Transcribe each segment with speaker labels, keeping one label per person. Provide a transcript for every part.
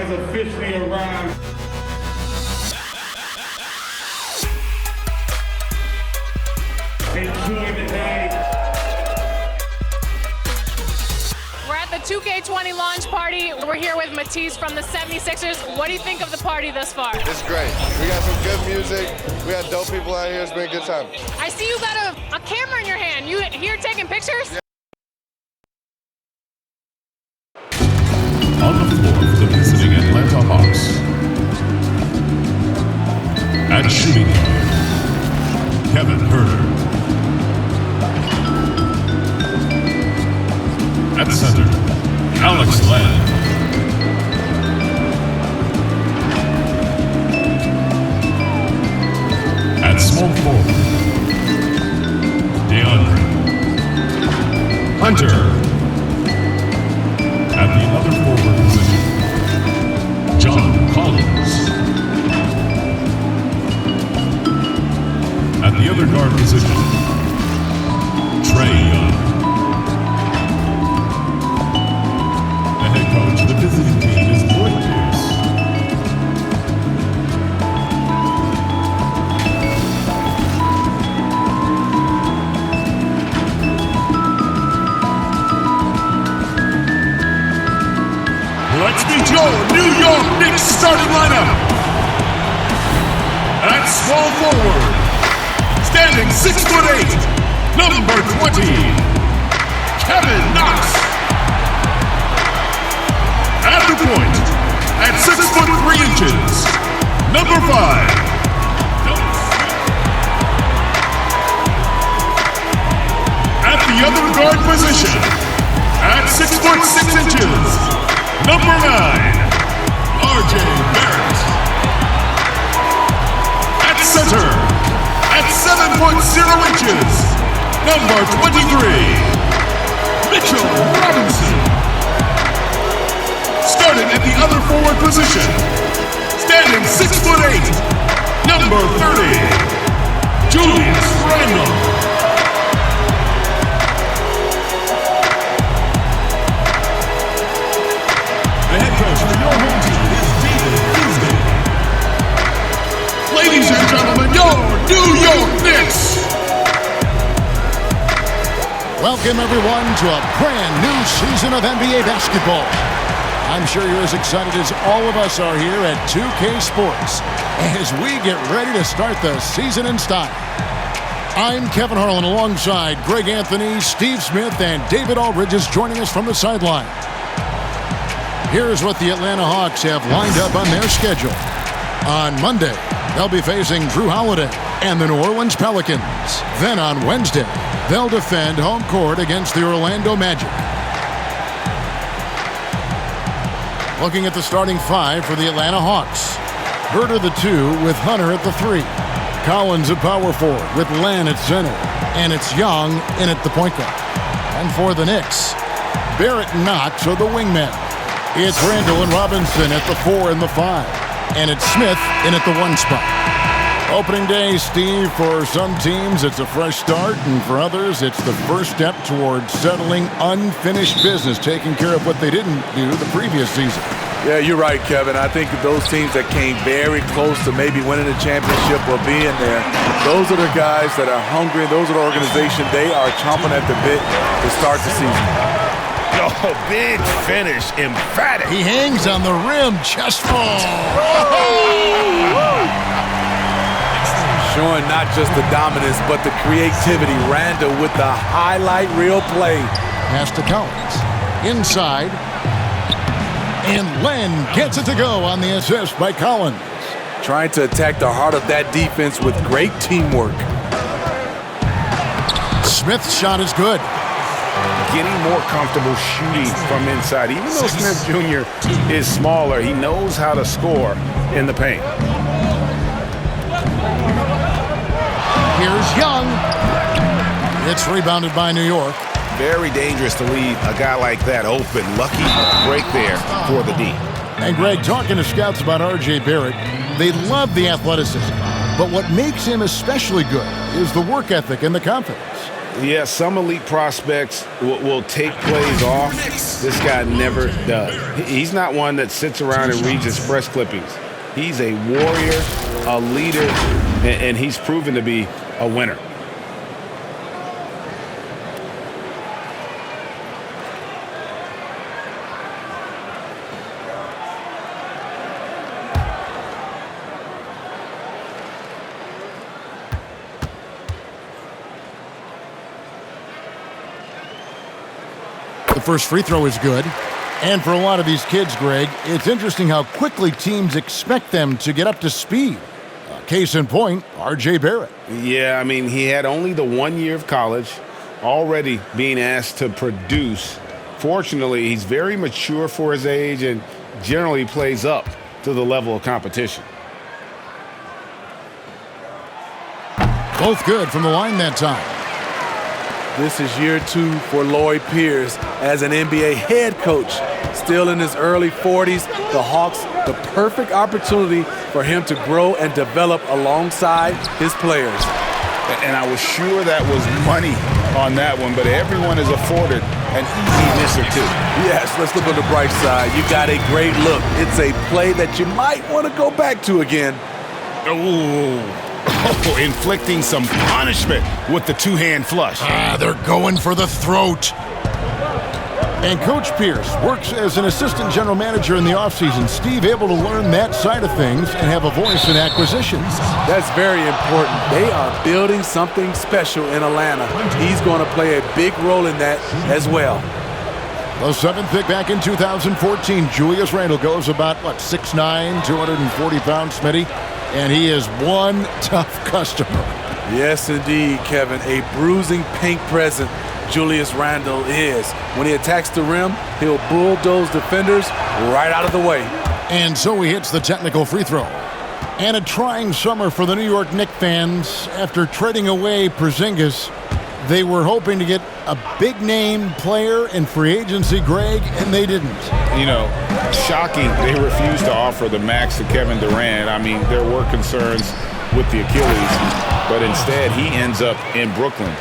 Speaker 1: has officially arrived. Enjoy the day.
Speaker 2: We're at the 2K20 launch party. We're here with Matisse from the 76ers. What do you think of the party thus far?
Speaker 3: It's great. We got some good music. We got dope people out here. It's been a good time.
Speaker 2: I see you got a camera in your hand. You here taking pictures?
Speaker 3: Yeah.
Speaker 4: On the floor for the visiting Atlanta Hawks. At shooting guard, Kevin Herter. At center, Alex Lana. At small forward, DeAndre Hunter. At the other forward position, John Collins. At the other guard position, Trae Young. The head coach of the visiting team is Lloyd Pierce. Let's meet your New York Knicks starting lineup. At small forward, standing 6'8", number 20, Kevin Knox. At the point, at 6'3", number 5, at the other guard position, at 6'6", number 9, R.J. Barrett. At center, at 7'0", number 23, Mitchell Robinson. Starting at the other forward position, standing 6'8", number 30, Julius Randle. The head coach for your home team is David Beasley. Ladies and gentlemen, your New York Knicks.
Speaker 5: Welcome everyone to a brand new season of NBA basketball. I'm sure you're as excited as all of us are here at 2K Sports as we get ready to start the season in style. I'm Kevin Harlan alongside Greg Anthony, Steve Smith, and David Aldridge is joining us from the sideline. Here's what the Atlanta Hawks have lined up on their schedule. On Monday, they'll be facing Drew Holiday and the New Orleans Pelicans. Then on Wednesday, they'll defend home court against the Orlando Magic. Looking at the starting 5 for the Atlanta Hawks. Herter the 2 with Hunter at the 3. Collins at power forward with Lana at center. And it's Young in at the point guard. And for the Knicks, Barrett and Knox are the wingmen. It's Randle and Robinson at the 4 and the 5. And it's Smith in at the 1 spot. Opening day, Steve, for some teams it's a fresh start, and for others it's the first step towards settling unfinished business, taking care of what they didn't do the previous season.
Speaker 6: Yeah, you're right, Kevin. I think those teams that came very close to maybe winning the championship or being there, those are the guys that are hungry. Those are the organization. They are chomping at the bit to start the season.
Speaker 7: Oh, big finish, emphatic.
Speaker 5: He hangs on the rim, chest ball.
Speaker 6: Showing not just the dominance, but the creativity. Randle with the highlight reel play.
Speaker 5: Pass to Collins. Inside. And Len gets it to go on the assist by Collins.
Speaker 6: Trying to attack the heart of that defense with great teamwork.
Speaker 5: Smith's shot is good.
Speaker 7: Getting more comfortable shooting from inside. Even though Smith Jr. is smaller, he knows how to score in the paint.
Speaker 5: Here's Young. It's rebounded by New York.
Speaker 7: Very dangerous to leave a guy like that open. Lucky break there for the D.
Speaker 5: And Greg, talking to scouts about R.J. Barrett, they love the athleticism. But what makes him especially good is the work ethic and the confidence.
Speaker 7: Yeah, some elite prospects will take plays off. This guy never does. He's not one that sits around and reads his press clippings. He's a warrior, a leader, and he's proven to be a winner.
Speaker 5: The first free throw is good. And for a lot of these kids, Greg, it's interesting how quickly teams expect them to get up to speed. Case in point, R.J. Barrett.
Speaker 7: Yeah, I mean, he had only the 1 year of college, already being asked to produce. Fortunately, he's very mature for his age and generally plays up to the level of competition.
Speaker 5: Both good from the line that time.
Speaker 3: This is year 2 for Lloyd Pierce as an NBA head coach. Still in his early 40s, the Hawks, the perfect opportunity for him to grow and develop alongside his players.
Speaker 7: And I was sure that was money on that one, but everyone is afforded an easy miss or two.
Speaker 3: Yes, let's look on the bright side. You got a great look. It's a play that you might want to go back to again.
Speaker 7: Oh, inflicting some punishment with the two-hand flush.
Speaker 5: They're going for the throat. And Coach Pierce works as an assistant general manager in the offseason. Steve able to learn that side of things and have a voice in acquisitions.
Speaker 3: That's very important. They are building something special in Atlanta. He's going to play a big role in that as well.
Speaker 5: The 7th pick back in 2014, Julius Randle goes about, 6'9", 240 pounds, Smitty. And he is one tough customer.
Speaker 3: Yes, indeed, Kevin. A bruising paint present Julius Randle is. When he attacks the rim, he'll bulldoze defenders right out of the way.
Speaker 5: And so he hits the technical free throw. And a trying summer for the New York Knicks fans. After trading away Porzingis, they were hoping to get a big-name player in free agency, Greg, and they didn't.
Speaker 7: You know, shocking they refused to offer the max to Kevin Durant. I mean, there were concerns with the Achilles, but instead he ends up in Brooklyn.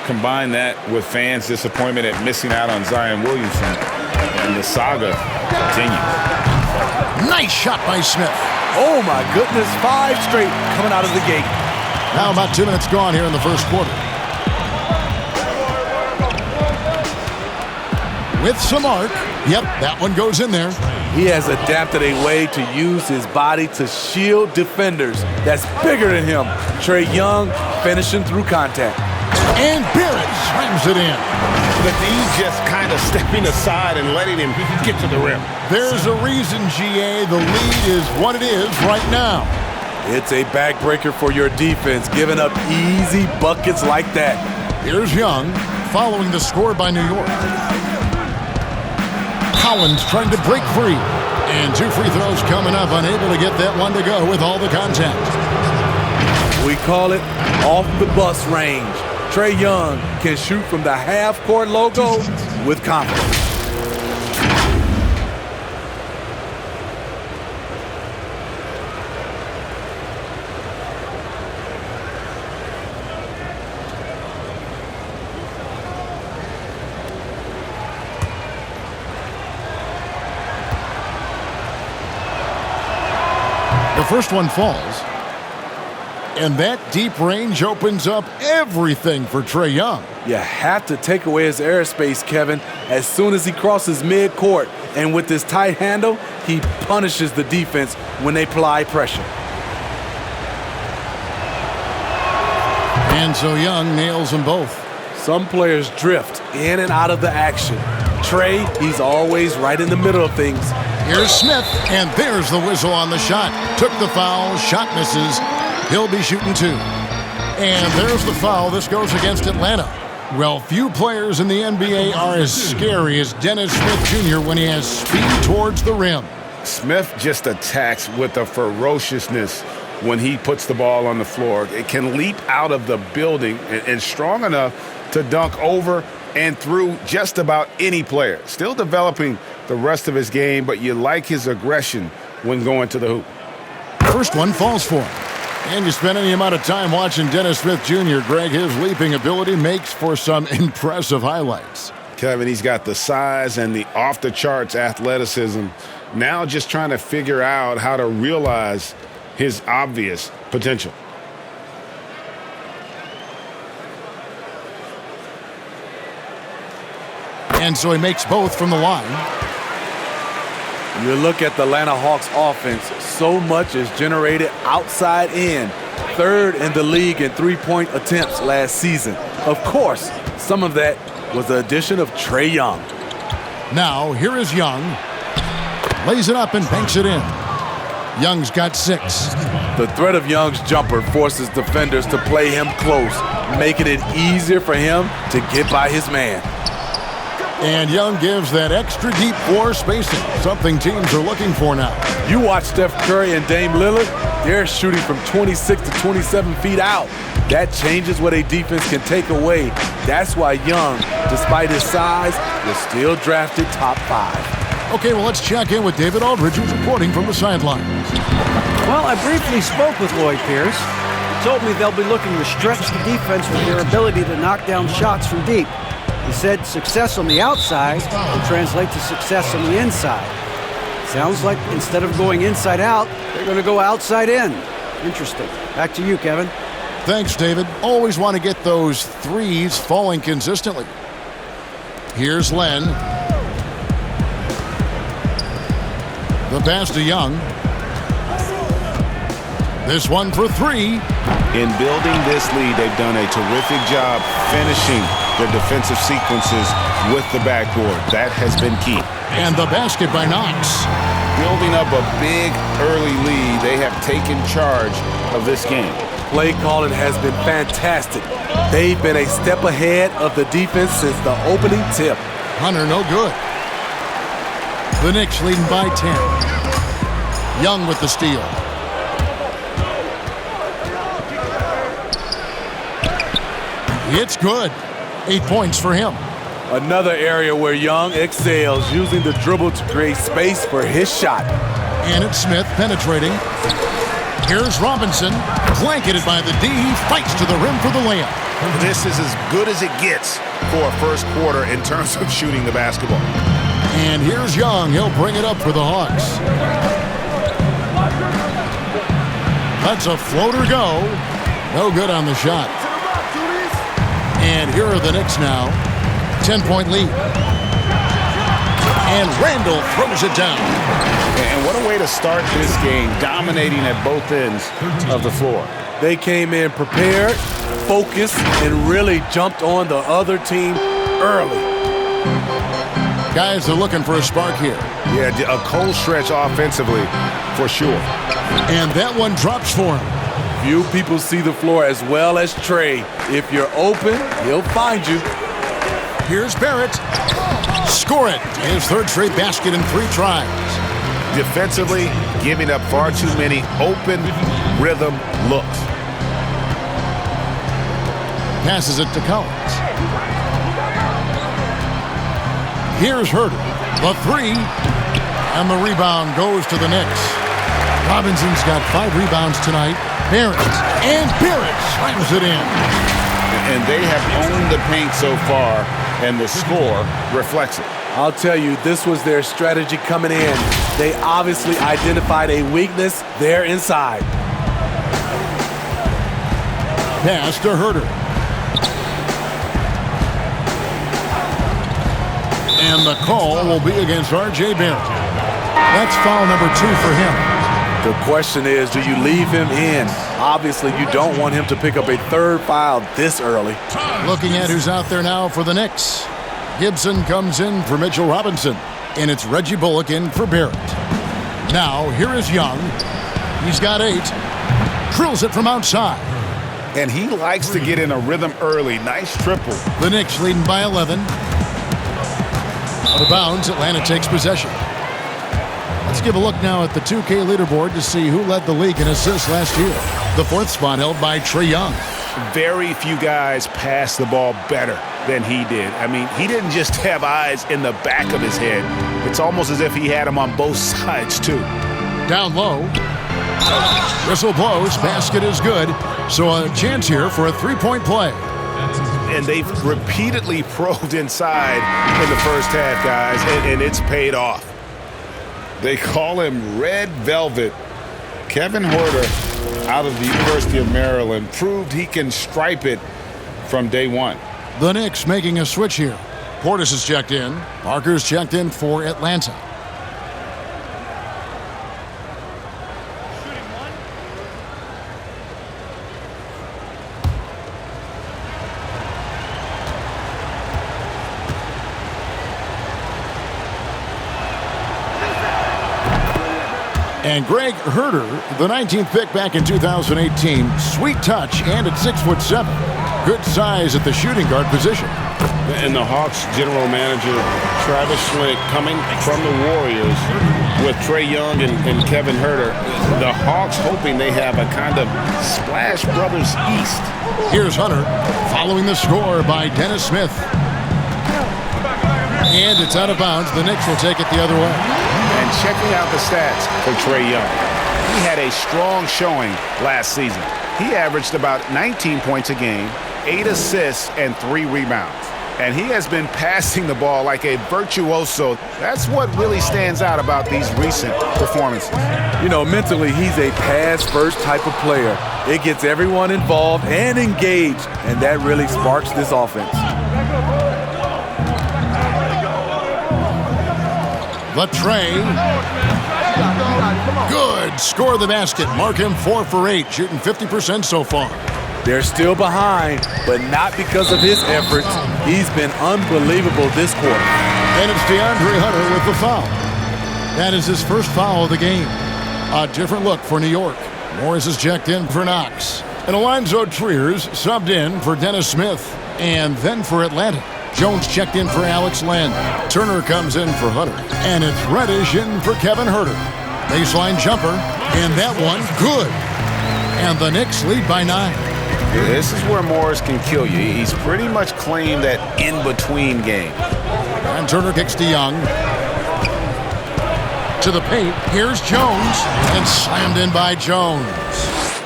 Speaker 7: Combine that with fans' disappointment at missing out on Zion Williamson, and the saga continues.
Speaker 5: Nice shot by Smith.
Speaker 3: Oh, my goodness, 5 straight coming out of the gate.
Speaker 5: Now about 2 minutes gone here in the first quarter. With some arc. Yep, that one goes in there.
Speaker 3: He has adapted a way to use his body to shield defenders that's bigger than him. Trae Young finishing through contact.
Speaker 5: And Barrett slams it in.
Speaker 7: The D just kind of stepping aside and letting him get to the rim.
Speaker 5: There's a reason, GA, the lead is what it is right now.
Speaker 3: It's a backbreaker for your defense, giving up easy buckets like that.
Speaker 5: Here's Young following the score by New York. Collins trying to break free. And 2 free throws coming up, unable to get that one to go with all the contact.
Speaker 3: We call it off the bus range. Trae Young can shoot from the half-court logo with confidence.
Speaker 5: The first one falls. And that deep range opens up everything for Trae Young.
Speaker 3: You have to take away his airspace, Kevin, as soon as he crosses midcourt. And with this tight handle, he punishes the defense when they apply pressure.
Speaker 5: And so Young nails them both.
Speaker 3: Some players drift in and out of the action. Trae, he's always right in the middle of things.
Speaker 5: Here's Smith, and there's the whistle on the shot. Took the foul, shot misses. He'll be shooting 2. And there's the foul. This goes against Atlanta. Well, few players in the NBA are as scary as Dennis Smith Jr. when he has speed towards the rim.
Speaker 7: Smith just attacks with a ferociousness when he puts the ball on the floor. It can leap out of the building and strong enough to dunk over and through just about any player. Still developing the rest of his game, but you like his aggression when going to the hoop.
Speaker 5: First one falls for him. And you spend any amount of time watching Dennis Smith Jr., Greg, his leaping ability makes for some impressive highlights.
Speaker 7: Kevin, he's got the size and the off-the-charts athleticism. Now just trying to figure out how to realize his obvious potential.
Speaker 5: And so he makes both from the line.
Speaker 3: You look at the Atlanta Hawks offense, so much is generated outside in. Third in the league in three-point attempts last season. Of course, some of that was the addition of Trae Young.
Speaker 5: Now, here is Young. Lays it up and banks it in. Young's got 6.
Speaker 3: The threat of Young's jumper forces defenders to play him close, making it easier for him to get by his man.
Speaker 5: And Young gives that extra deep floor spacing, something teams are looking for now.
Speaker 3: You watch Steph Curry and Dame Lillard, they're shooting from 26 to 27 feet out. That changes what a defense can take away. That's why Young, despite his size, was still drafted top 5.
Speaker 5: Okay, well, let's check in with David Aldridge, who's reporting from the sidelines.
Speaker 8: Well, I briefly spoke with Lloyd Pierce. He told me they'll be looking to stretch the defense with their ability to knock down shots from deep. He said success on the outside will translate to success on the inside. Sounds like instead of going inside out, they're going to go outside in. Interesting. Back to you, Kevin.
Speaker 5: Thanks, David. Always want to get those threes falling consistently. Here's Len. The pass to Young. This one for 3.
Speaker 7: In building this lead, they've done a terrific job finishing their defensive sequences with the backboard. That has been key.
Speaker 5: And the basket by Knox.
Speaker 7: Building up a big early lead, they have taken charge of this game.
Speaker 3: Play calling has been fantastic. They've been a step ahead of the defense since the opening tip.
Speaker 5: Hunter, no good. The Knicks leading by 10. Young with the steal. It's good. 8 points for him.
Speaker 3: Another area where Young excels, using the dribble to create space for his shot.
Speaker 5: And it's Smith penetrating. Here's Robinson, blanketed by the D. He fights to the rim for the layup.
Speaker 7: This is as good as it gets for a first quarter in terms of shooting the basketball.
Speaker 5: And here's Young. He'll bring it up for the Hawks. That's a floater go. No good on the shot. And here are the Knicks now. 10-point lead. And Randle throws it down.
Speaker 7: And what a way to start this game, dominating at both ends of the floor.
Speaker 3: They came in prepared, focused, and really jumped on the other team early.
Speaker 5: Guys are looking for a spark here.
Speaker 7: Yeah, a cold stretch offensively for sure.
Speaker 5: And that one drops for him.
Speaker 3: Few people see the floor as well as Trae. If you're open, he'll find you.
Speaker 5: Here's Barrett. Score it. His third straight basket in 3 tries.
Speaker 7: Defensively, giving up far too many open rhythm looks.
Speaker 5: Passes it to Collins. Here's Herter. The 3. And the rebound goes to the Knicks. Robinson's got 5 rebounds tonight. Barrett. And Barrett slams it in.
Speaker 7: And they have owned the paint so far, and the score reflects it.
Speaker 3: I'll tell you, this was their strategy coming in. They obviously identified a weakness there inside.
Speaker 5: Pass to Herter. And the call will be against R.J. Barrett. That's foul number 2 for him.
Speaker 3: The question is, do you leave him in? Obviously, you don't want him to pick up a 3rd foul this early.
Speaker 5: Looking at who's out there now for the Knicks. Gibson comes in for Mitchell Robinson. And it's Reggie Bullock in for Barrett. Now, here is Young. He's got 8. Drills it from outside.
Speaker 7: And he likes to get in a rhythm early. Nice triple.
Speaker 5: The Knicks leading by 11. Out of bounds, Atlanta takes possession. Let's give a look now at the 2K leaderboard to see who led the league in assists last year. The 4th spot held by Trae Young.
Speaker 7: Very few guys pass the ball better than he did. I mean, he didn't just have eyes in the back of his head. It's almost as if he had them on both sides, too.
Speaker 5: Down low, Whistle blows, basket is good. So a chance here for a three-point play.
Speaker 7: And they've repeatedly probed inside in the first half, guys, and it's paid off. They call him Red Velvet. Kevin Huerter, out of the University of Maryland, proved he can stripe it from day one.
Speaker 5: The Knicks making a switch here. Portis is checked in. Parker's checked in for Atlanta. And Greg Huerter, the 19th pick back in 2018. Sweet touch, and at 6'7". Good size at the shooting guard position.
Speaker 7: And the Hawks general manager, Travis Schlenk, coming from the Warriors with Trae Young and Kevin Huerter. The Hawks hoping they have a kind of Splash Brothers East.
Speaker 5: Here's Hunter following the score by Dennis Smith. And it's out of bounds. The Knicks will take it the other way.
Speaker 7: And checking out the stats for Trae Young. He had a strong showing last season. He averaged about 19 points a game, 8 assists, and 3 rebounds. And he has been passing the ball like a virtuoso. That's what really stands out about these recent performances.
Speaker 3: You know, mentally, he's a pass-first type of player. It gets everyone involved and engaged, and that really sparks this offense.
Speaker 5: The Trae. Good. Score the basket. Mark him 4 for 8, shooting 50% so far.
Speaker 3: They're still behind, but not because of his efforts. He's been unbelievable this quarter.
Speaker 5: And it's DeAndre Hunter with the foul. That is his first foul of the game. A different look for New York. Morris is checked in for Knox. And Alonzo Trier's subbed in for Dennis Smith. And then for Atlanta, Jones checked in for Alex Len. Turner comes in for Hunter. And it's Reddish in for Kevin Huerter. Baseline jumper. And that one, good. And the Knicks lead by 9.
Speaker 7: This is where Morris can kill you. He's pretty much claimed that in-between game.
Speaker 5: And Turner kicks to Young. To the paint. Here's Jones. And slammed in by Jones.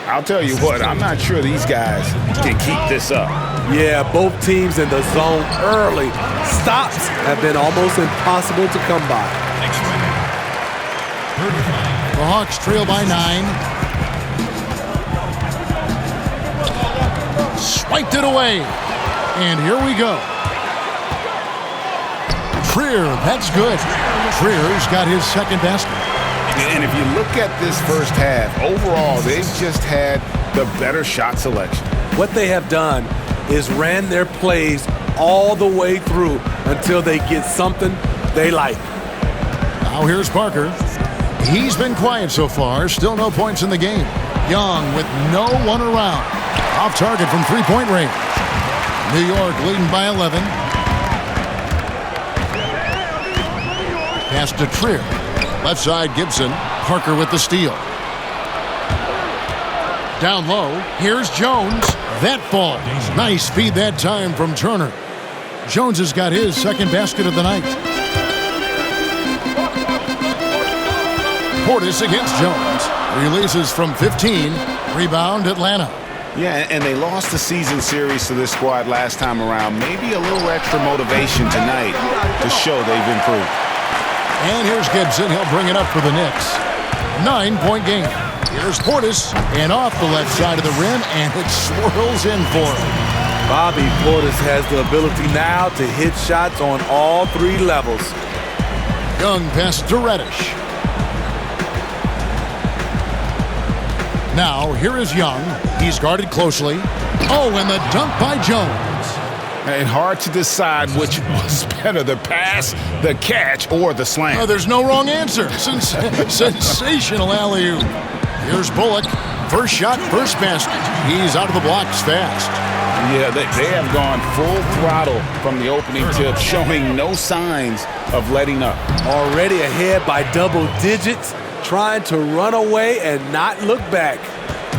Speaker 7: I'll tell you what, I'm not sure these guys can keep this up.
Speaker 3: Yeah, both teams in the zone early. Stops have been almost impossible to come by.
Speaker 5: The Hawks trail by 9. Swiped it away. And here we go. Trier, that's good. Trier's got his second basket.
Speaker 7: And if you look at this first half, overall, they've just had the better shot selection.
Speaker 3: What they have done is ran their plays all the way through until they get something they like.
Speaker 5: Now here's Parker. He's been quiet so far. Still no points in the game. Young with no one around. Off target from three-point range. New York leading by 11. Pass to Trier. Left side, Gibson. Parker with the steal. Down low, here's Jones. That falls. Nice feed that time from Turner. Jones has got his second basket of the night. Portis against Jones. Releases from 15. Rebound, Atlanta.
Speaker 7: Yeah, and they lost the season series to this squad last time around. Maybe a little extra motivation tonight to show they've improved.
Speaker 5: And here's Gibson. He'll bring it up for the Knicks. 9-point game. Here's Portis. And off the left side of the rim, and it swirls in for him.
Speaker 3: Bobby Portis has the ability now to hit shots on all 3 levels.
Speaker 5: Young pass to Reddish. Now, here is Young. He's guarded closely. Oh, and the dunk by Jones.
Speaker 7: And hard to decide which was better, the pass, the catch, or the slam.
Speaker 5: Oh, there's no wrong answer. Sensational alley-oop. Here's Bullock. First shot, first basket. He's out of the blocks fast.
Speaker 7: Yeah, they have gone full throttle from the opening tip, showing no signs of letting up.
Speaker 3: Already ahead by double digits, trying to run away and not look back.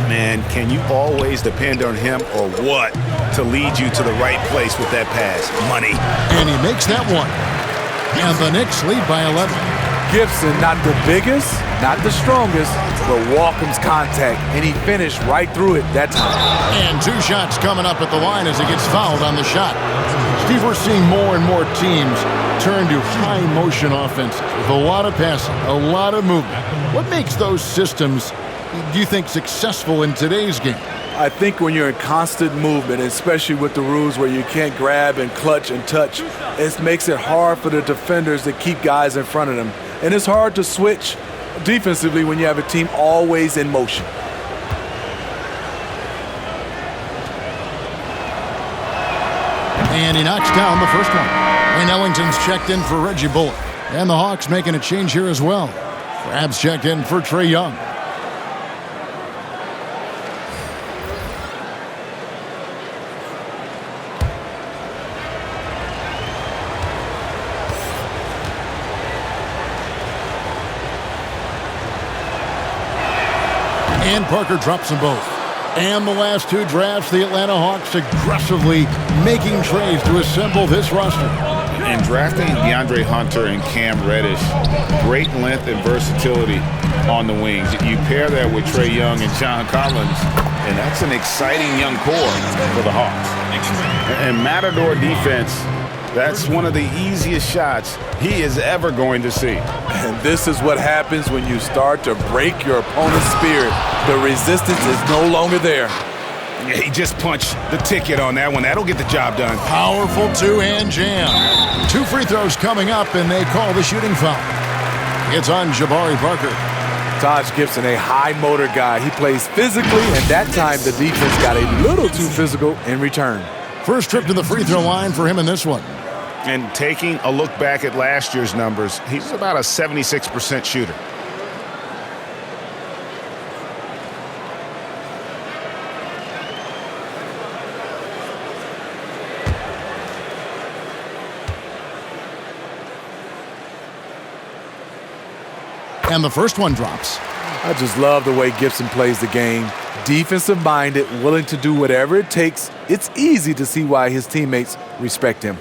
Speaker 7: Man, can you always depend on him or what to lead you to the right place with that pass? Money.
Speaker 5: And he makes that one. And the Knicks lead by 11.
Speaker 3: Gibson, not the biggest, Not the strongest, but welcomes contact, and he finished right through it that time.
Speaker 5: And 2 shots coming up at the line as he gets fouled on the shot. Steve, we're seeing more and more teams turn to high-motion offenses with a lot of passing, a lot of movement. What makes those systems, do you think, successful in today's game?
Speaker 3: I think when you're in constant movement, especially with the rules where you can't grab and clutch and touch, it makes it hard for the defenders to keep guys in front of them. And it's hard to switch defensively when you have a team always in motion.
Speaker 5: And he knocks down the first one. Crayon Ellington's checked in for Reggie Bullock. And the Hawks making a change here as well. Crab's checked in for Trae Young. And Parker drops them both. And the last 2 drafts, the Atlanta Hawks aggressively making trades to assemble this roster.
Speaker 7: And drafting DeAndre Hunter and Cam Reddish, great length and versatility on the wings. You pair that with Trae Young and John Collins, and that's an exciting young core for the Hawks. And Matador defense, that's one of the easiest shots he is ever going to see.
Speaker 3: And this is what happens when you start to break your opponent's spirit. The resistance is no longer there.
Speaker 7: Yeah, he just punched the ticket on that one. That'll get the job done.
Speaker 5: Powerful 2-hand jam. 2 free throws coming up, and they call the shooting foul. It's on Jabari Parker.
Speaker 3: Taj Gibson, a high motor guy. He plays physically, and that time the defense got a little too physical in return.
Speaker 5: First trip to the free throw line for him in this one.
Speaker 7: And taking a look back at last year's numbers, he's about a 76% shooter.
Speaker 5: And the first one drops.
Speaker 3: I just love the way Gibson plays the game. Defensive-minded, willing to do whatever it takes. It's easy to see why his teammates respect him.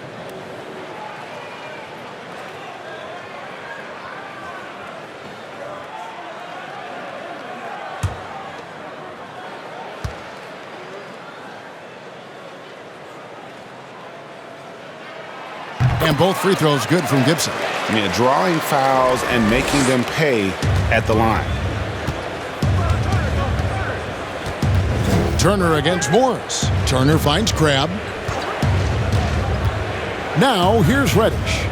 Speaker 5: And both free throws good from Gibson.
Speaker 7: Yeah, drawing fouls and making them pay at the line.
Speaker 5: Turner against Morris. Turner finds Crabbe. Now here's Reddish.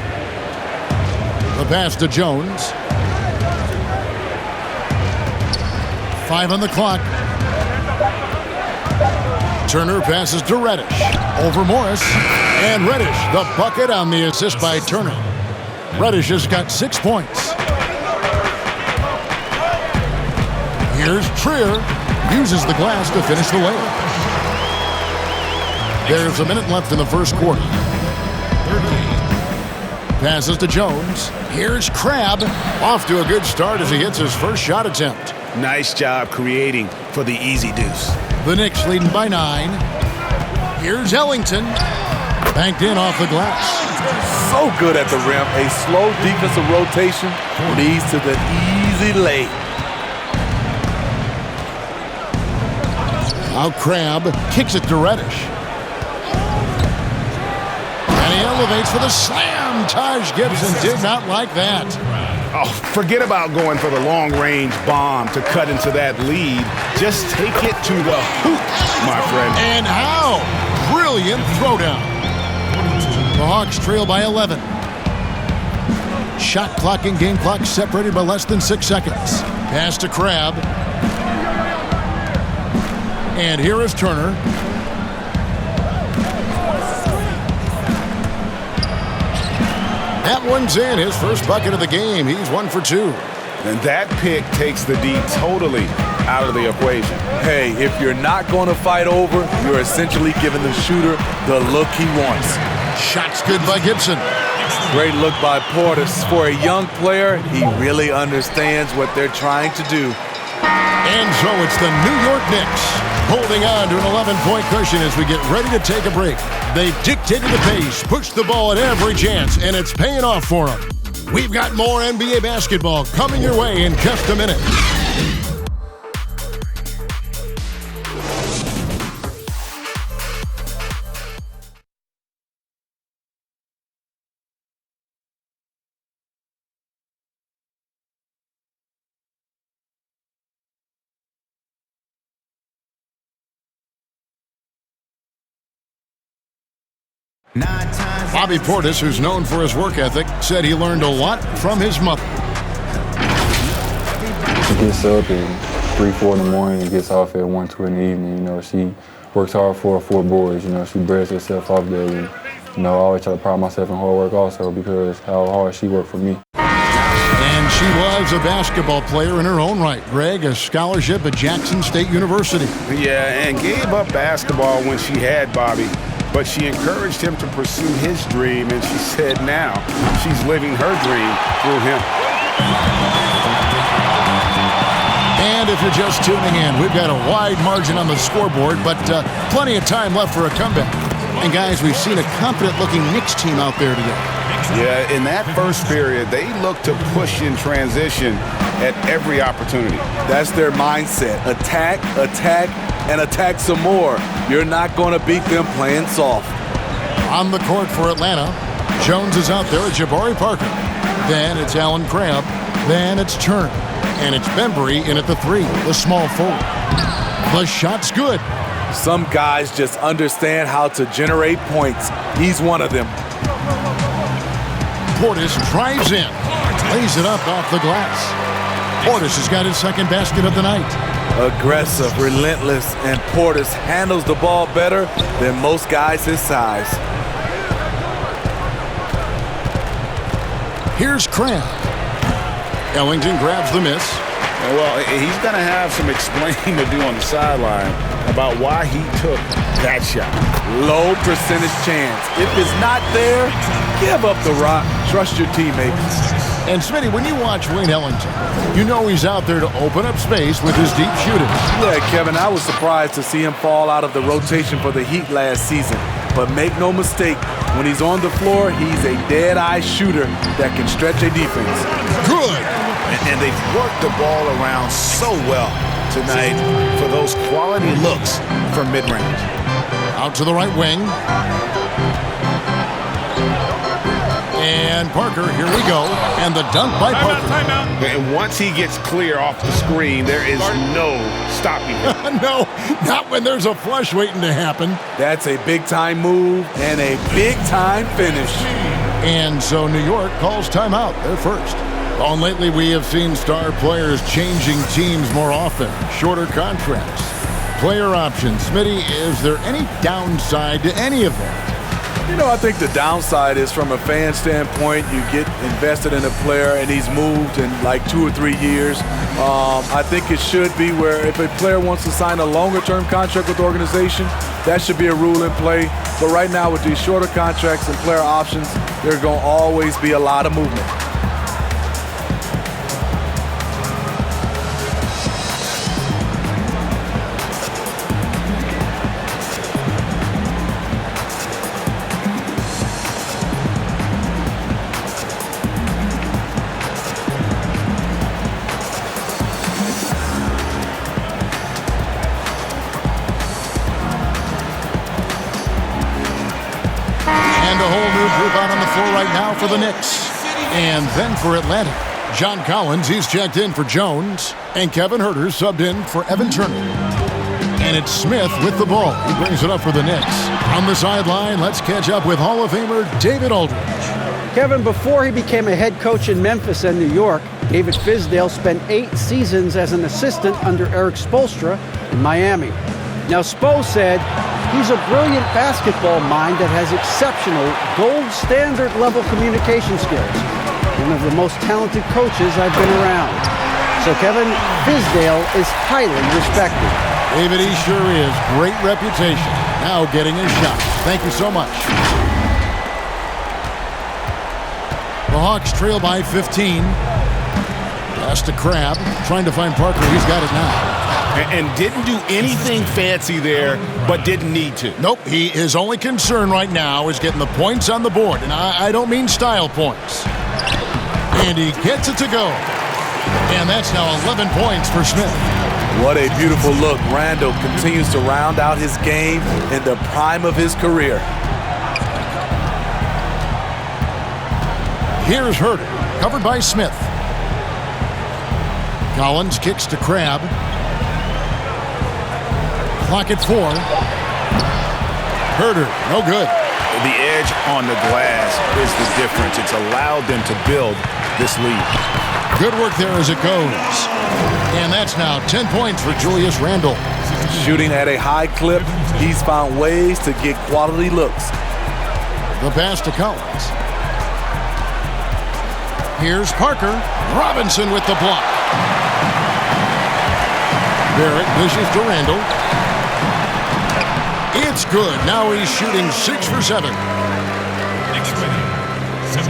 Speaker 5: The pass to Jones. 5 on the clock. Turner passes to Reddish. Over Morris. And Reddish, the bucket on the assist by Turner. Reddish has got 6 points. Here's Trier. Uses the glass to finish the layup. There's a minute left in the first quarter. Passes to Jones. Here's Crabbe. Off to a good start as he hits his first shot attempt.
Speaker 7: Nice job creating for the easy deuce.
Speaker 5: The Knicks leading by 9. Here's Ellington. Banked in off the glass.
Speaker 3: So good at the rim. A slow defensive rotation leads to the easy lay.
Speaker 5: Now Crabbe kicks it to Reddish. And he elevates for the slam. Taj Gibson did not like that.
Speaker 7: Oh, forget about going for the long-range bomb to cut into that lead. Just take it to the hoop, my friend.
Speaker 5: And how? Brilliant throwdown. The Hawks trail by 11. Shot clock and game clock separated by less than 6 seconds. Pass to Crabbe. And here is Turner. That one's in, his first bucket of the game. He's 1 for 2.
Speaker 7: And that pick takes the D totally out of the equation.
Speaker 3: Hey, if you're not going to fight over, you're essentially giving the shooter the look he wants.
Speaker 5: Shots good by Gibson.
Speaker 3: Great look by Portis. For a young player, he really understands what they're trying to do.
Speaker 5: And so it's the New York Knicks holding on to an 11-point cushion as we get ready to take a break. They've dictated the pace, pushed the ball at every chance, and it's paying off for them. We've got more NBA basketball coming your way in just a minute. Bobby Portis, who's known for his work ethic, said he learned a lot from his mother.
Speaker 9: She gets up at 3, 4 in the morning and gets off at 1, 2 in the evening. You know, she works hard for her 4 boys. You know, she breaks herself off daily. You know, I always try to pride myself in hard work also because how hard she worked for me.
Speaker 5: And she was a basketball player in her own right. Greg, a scholarship at Jackson State University.
Speaker 7: Yeah, and gave up basketball when she had Bobby. But she encouraged him to pursue his dream, and she said now she's living her dream through him.
Speaker 5: And if you're just tuning in, we've got a wide margin on the scoreboard, but plenty of time left for a comeback. And guys, we've seen a confident-looking Knicks team out there today.
Speaker 7: Yeah, in that first period, they looked to push in transition at every opportunity.
Speaker 3: That's their mindset. Attack, attack, and attack some more. You're not going to beat them playing soft.
Speaker 5: On the court for Atlanta, Jones is out there at Jabari Parker. Then it's Allen Crabbe. Then it's Turner. And it's Bembry in at the 3, the small forward. The shot's good.
Speaker 3: Some guys just understand how to generate points. He's one of them.
Speaker 5: Portis drives in, lays it up off the glass. Portis has got his second basket of the night.
Speaker 3: Aggressive, relentless, and Portis handles the ball better than most guys his size.
Speaker 5: Here's Crabbe. Ellington grabs the miss.
Speaker 7: Well, he's going to have some explaining to do on the sideline about why he took that shot.
Speaker 3: Low percentage chance. If it's not there, give up the rock. Trust your teammates.
Speaker 5: And Smitty, when you watch Wayne Ellington, you know he's out there to open up space with his deep shooting.
Speaker 3: Yeah, Kevin, I was surprised to see him fall out of the rotation for the Heat last season. But make no mistake, when he's on the floor, he's a dead-eye shooter that can stretch a defense.
Speaker 5: Good.
Speaker 7: And they've worked the ball around so well tonight for those quality looks from mid-range.
Speaker 5: Out to the right wing. And Parker, here we go. And the dunk by Parker.
Speaker 7: And once he gets clear off the screen, there is no stopping him.
Speaker 5: No, not when there's a flush waiting to happen.
Speaker 3: That's a big-time move and a big-time finish.
Speaker 5: And so New York calls timeout. They're first. On lately, we have seen star players changing teams more often. Shorter contracts, player options. Smitty, is there any downside to any of that?
Speaker 3: You know, I think the downside is from a fan standpoint, you get invested in a player and he's moved in like 2 or 3 years. I think it should be where if a player wants to sign a longer-term contract with the organization, that should be a rule in play. But right now with these shorter contracts and player options, there's going to always be a lot of movement.
Speaker 5: Right now for the Knicks. And then for Atlanta, John Collins, he's checked in for Jones. And Kevin Huerter subbed in for Evan Turner. And it's Smith with the ball. He brings it up for the Knicks. On the sideline, let's catch up with Hall of Famer David Aldridge.
Speaker 8: Kevin, before he became a head coach in Memphis and New York, David Fizdale spent 8 seasons as an assistant under Eric Spoelstra in Miami. Now, Spo said he's a brilliant basketball mind that has exceptional, gold standard level communication skills. One of the most talented coaches I've been around. So Kevin, Fizdale is highly respected.
Speaker 5: David, he sure is. Great reputation. Now getting his shot. Thank you so much. The Hawks trail by 15. Pass to Crabbe. Trying to find Parker. He's got it now.
Speaker 7: And didn't do anything fancy there, but didn't need to.
Speaker 5: Nope, his only concern right now is getting the points on the board, and I don't mean style points. And he gets it to go. And that's now 11 points for Smith.
Speaker 3: What a beautiful look. Randle continues to round out his game in the prime of his career.
Speaker 5: Here's Herter, covered by Smith. Collins kicks to Crabbe. Clock at 4. Herter, no good.
Speaker 7: The edge on the glass is the difference. It's allowed them to build this lead.
Speaker 5: Good work there as it goes. And that's now 10 points for Julius Randle.
Speaker 3: Shooting at a high clip, he's found ways to get quality looks.
Speaker 5: The pass to Collins. Here's Parker. Robinson with the block. Barrett dishes to Randle. It's good. Now he's shooting 6 for 7.
Speaker 4: Knicks ready. 71-52.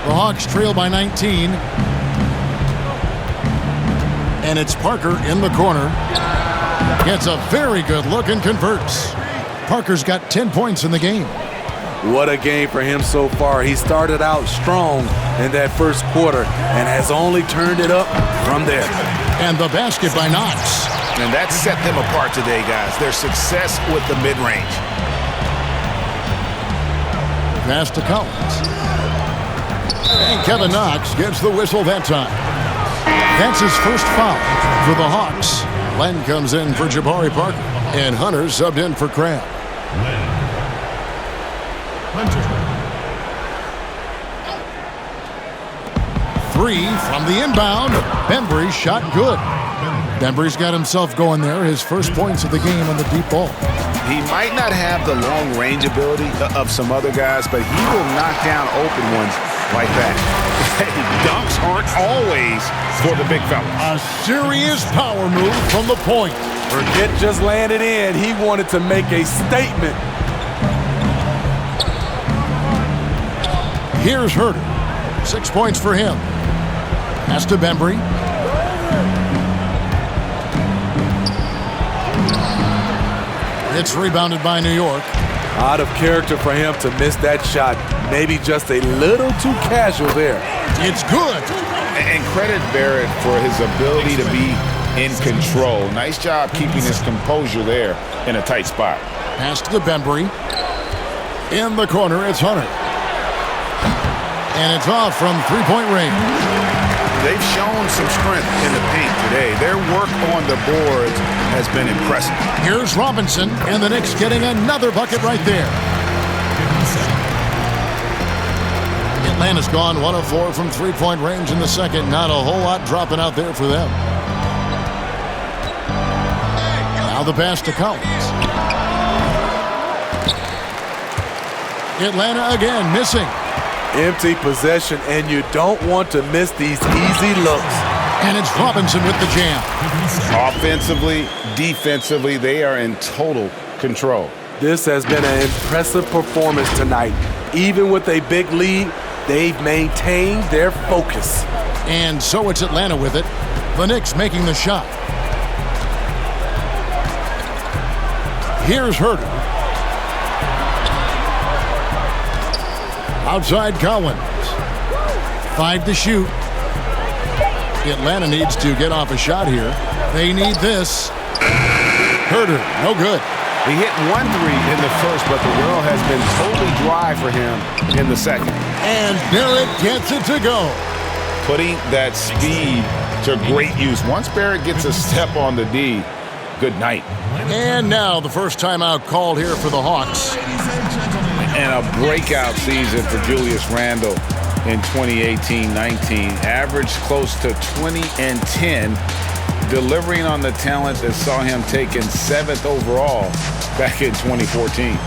Speaker 5: The Hawks trail by 19. And it's Parker in the corner. Gets a very good look and converts. Parker's got 10 points in the game.
Speaker 3: What a game for him so far. He started out strong in that first quarter and has only turned it up from there.
Speaker 5: And the basket by Knox.
Speaker 7: And that set them apart today, guys. Their success with the mid-range.
Speaker 5: Pass to Collins. And Kevin Knox gets the whistle that time. That's his first foul for the Hawks. Len comes in for Jabari Parker. And Hunter subbed in for Crabbe.
Speaker 4: Hunter.
Speaker 5: 3 from the inbound. Bembry's shot good. Bembry's got himself going there. His first points of the game on the deep ball.
Speaker 7: He might not have the long range ability of some other guys, but he will knock down open ones like that. Dunks aren't always for the big fella.
Speaker 5: A serious power move from the point.
Speaker 3: Forget just landed in. He wanted to make a statement.
Speaker 5: Here's Herter. 6 points for him. Pass to Bembry. It's rebounded by New York.
Speaker 3: Out of character for him to miss that shot. Maybe just a little too casual there.
Speaker 5: It's good.
Speaker 7: And credit Barrett for his ability to be in control. Nice job keeping his composure there in a tight spot.
Speaker 5: Pass to Bembry. In the corner, it's Hunter. And it's off from three-point range.
Speaker 7: They've shown some strength in the paint today. Their work on the boards has been impressive.
Speaker 5: Here's Robinson, and the Knicks getting another bucket right there. Atlanta's gone 1 of 4 from three-point range in the second. Not a whole lot dropping out there for them. Now the pass to Collins. Atlanta again missing.
Speaker 3: Empty possession, and you don't want to miss these easy looks.
Speaker 5: And it's Robinson with the jam.
Speaker 7: Offensively, defensively, they are in total control.
Speaker 3: This has been an impressive performance tonight. Even with a big lead, they've maintained their focus.
Speaker 5: And so it's Atlanta with it. The Knicks making the shot. Here's Herter. Outside Collins. 5 to shoot. Atlanta needs to get off a shot here. They need this. Herter, no good.
Speaker 7: He hit 1 3 in the first, but the well has been totally dry for him in the second.
Speaker 5: And Barrett gets it to go.
Speaker 7: Putting that speed to great use. Once Barrett gets a step on the D, good night.
Speaker 5: And now the first timeout called here for the Hawks.
Speaker 7: And a breakout season for Julius Randle in 2018-19. Averaged close to 20 and 10, delivering on the talent that saw him taken 7th overall back in 2014.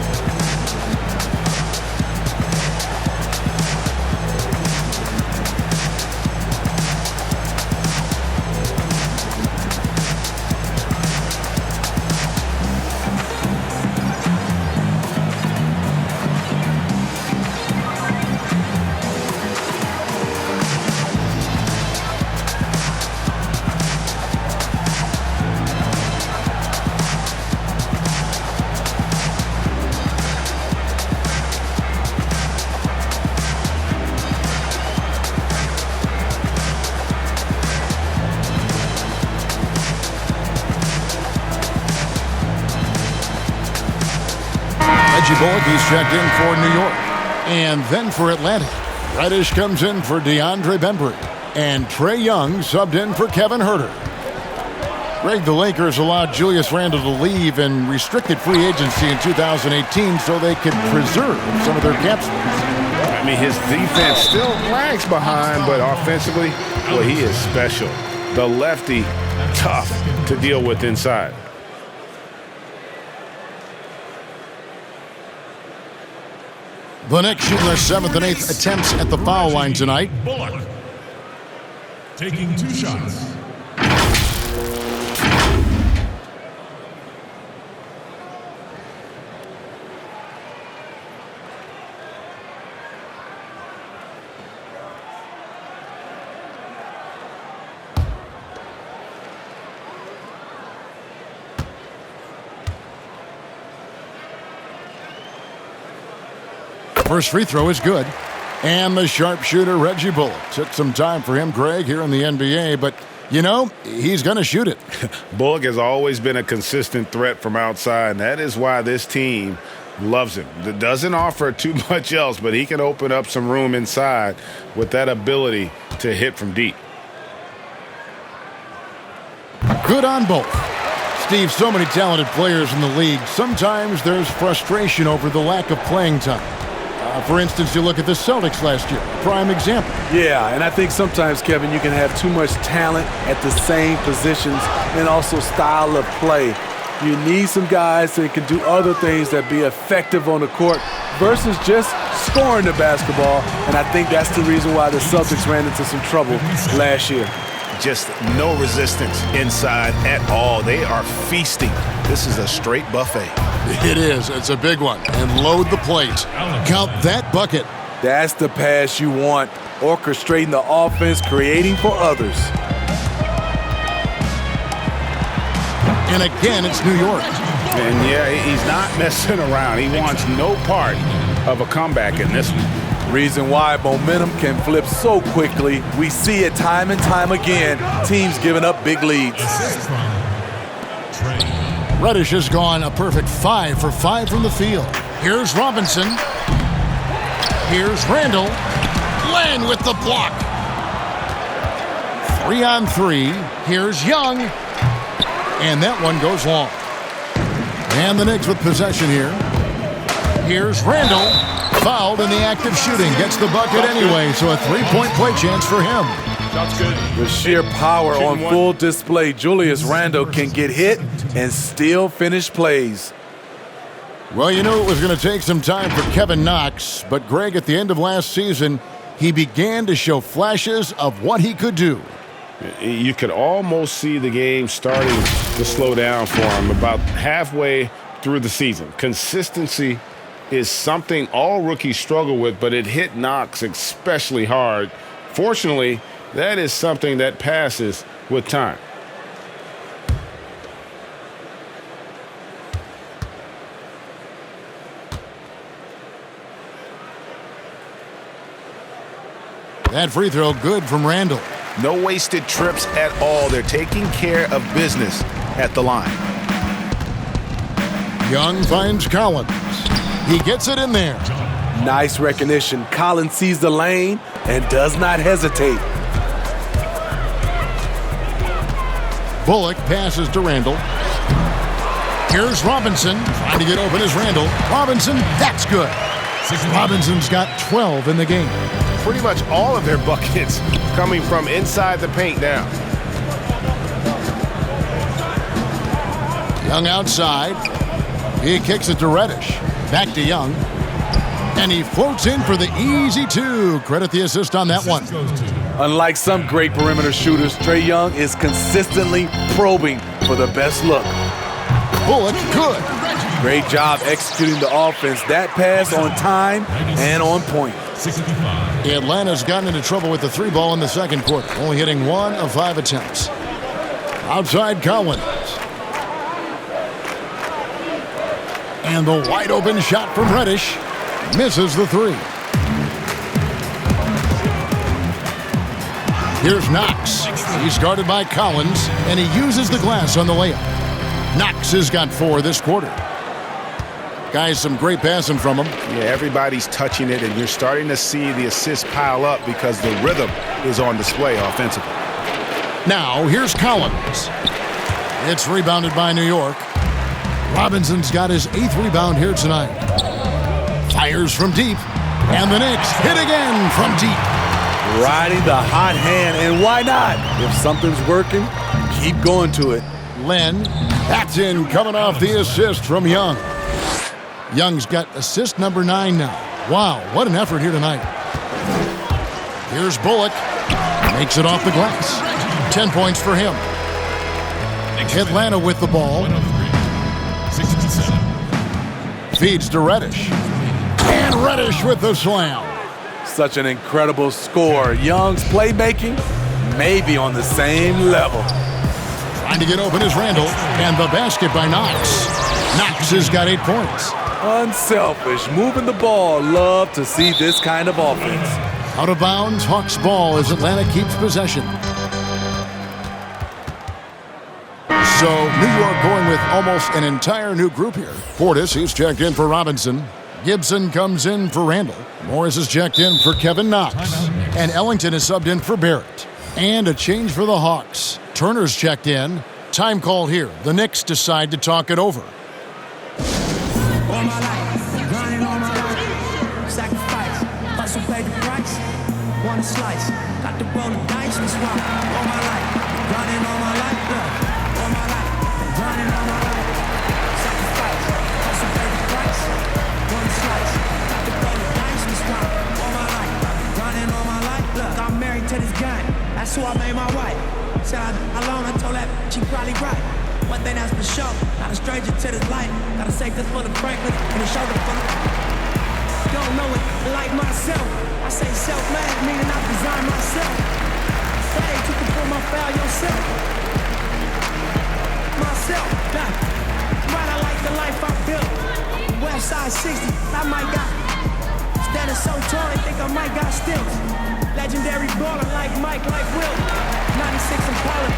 Speaker 5: Reggie Bullock, he's checked in for New York. And then for Atlanta, Reddish comes in for DeAndre Bembry. And Trae Young subbed in for Kevin Huerter. Greg, the Lakers allowed Julius Randle to leave in restricted free agency in 2018 so they could preserve some of their cap space.
Speaker 7: I mean, his defense still lags behind, but offensively, well, he is special. The lefty, tough to deal with inside.
Speaker 5: The Knicks shooting their 7th and 8th attempts at the foul line tonight.
Speaker 4: Bullock taking 2 shots.
Speaker 5: First free throw is good. And the sharpshooter, Reggie Bullock. Took some time for him, Greg, here in the NBA, but, you know, he's going to shoot it.
Speaker 7: Bullock has always been a consistent threat from outside, and that is why this team loves him. It doesn't offer too much else, but he can open up some room inside with that ability to hit from deep.
Speaker 5: Good on both. Steve, so many talented players in the league. Sometimes there's frustration over the lack of playing time. For instance, you look at the Celtics last year, prime example.
Speaker 3: Yeah, and I think sometimes, Kevin, you can have too much talent at the same positions and also style of play. You need some guys that can do other things that be effective on the court versus just scoring the basketball, and I think that's the reason why the Celtics ran into some trouble last year.
Speaker 10: Just no resistance inside at all. They are feasting. This is a straight buffet.
Speaker 5: It is. It's a big one. And load the plate. Count that bucket.
Speaker 3: That's the pass you want. Orchestrating the offense, creating for others.
Speaker 5: And again, it's New York.
Speaker 7: And yeah, he's not messing around. He wants no part of a comeback in this one.
Speaker 3: Reason why momentum can flip so quickly. We see it time and time again. Teams giving up big leads.
Speaker 5: Reddish has gone a perfect 5 for 5 from the field. Here's Robinson. Here's Randle. Len with the block. 3 on 3. Here's Young. And that one goes long. And the Knicks with possession here. Here's Randle. Fouled in the act of shooting. Gets the bucket anyway, so a 3-point play chance for him.
Speaker 4: Shot's good.
Speaker 3: With sheer power on full display, Julius Randle can get hit and still finish plays.
Speaker 5: Well, you knew it was going to take some time for Kevin Knox, but Greg, at the end of last season, he began to show flashes of what he could do.
Speaker 7: You could almost see the game starting to slow down for him about halfway through the season. Consistency is something all rookies struggle with, but it hit Knox especially hard. Fortunately, that is something that passes with time.
Speaker 5: That free throw good from Randle.
Speaker 10: No wasted trips at all. They're taking care of business at the line.
Speaker 5: Young finds Collins. He gets it in there.
Speaker 3: Nice recognition. Collins sees the lane and does not hesitate.
Speaker 5: Bullock passes to Randle. Here's Robinson. Trying to get open is Randle. Robinson, that's good. Robinson's got 12 in the game.
Speaker 10: Pretty much all of their buckets coming from inside the paint now.
Speaker 5: Young outside. He kicks it to Reddish. Back to Young. And he floats in for the easy 2. Credit the assist on that one.
Speaker 3: Unlike some great perimeter shooters, Trae Young is consistently probing for the best look.
Speaker 5: Bullock, good.
Speaker 3: Great job executing the offense. That pass on time and on point.
Speaker 5: Atlanta's gotten into trouble with the 3 ball in the second quarter, only hitting 1 of 5 attempts. Outside Collins. And the wide open shot from Reddish misses the 3. Here's Knox. He's guarded by Collins, and he uses the glass on the layup. Knox has got 4 this quarter. Guys, some great passing from him.
Speaker 10: Yeah, everybody's touching it, and you're starting to see the assists pile up because the rhythm is on display offensively.
Speaker 5: Now, here's Collins. It's rebounded by New York. Robinson's got his 8th rebound here tonight. Fires from deep, and the Knicks hit again from deep.
Speaker 3: Riding the hot hand, and why not? If something's working, keep going to it.
Speaker 5: Len, that's in, coming off the assist from Young. Young's got assist number 9 now. Wow, what an effort here tonight. Here's Bullock. Makes it off the glass. 10 points for him. Atlanta with the ball. Feeds to Reddish. And Reddish with the slam.
Speaker 3: Such an incredible score. Young's playmaking may be on the same level.
Speaker 5: Trying to get open is Randle. And the basket by Knox. Knox has got 8 points.
Speaker 3: Unselfish, moving the ball. Love to see this kind of offense.
Speaker 5: Out of bounds, Hawks ball as Atlanta keeps possession. So New York going with almost an entire new group here. Portis, he's checked in for Robinson. Gibson comes in for Randle. Morris is checked in for Kevin Knox. And Ellington is subbed in for Barrett. And a change for the Hawks. Turner's checked in. Time call here. The Knicks decide to talk it over.
Speaker 11: All my life, grinding all my life, sacrifice, hustle pay the price, one slice, got to roll the dice, that's why, all my life, grinding all my life, all my life, grinding all my life, sacrifice, hustle pay the price, one slice, got to roll the dice, that's why, all my life, grinding all my life, look, I'm married to this guy, that's who I made my wife, said I alone, I told that she probably right. One thing that's for sure, not a stranger to this life. Gotta say this for the Franklin and the shoulder for the. Don't know it like myself. I say self-made, meaning I design myself. Say, you can pull my foul yourself. Myself, nah. Right, I like the life I built. West side 60, I might got. Standing so tall, they think I might got stills. Legendary baller like Mike, like Will. 96 Impala,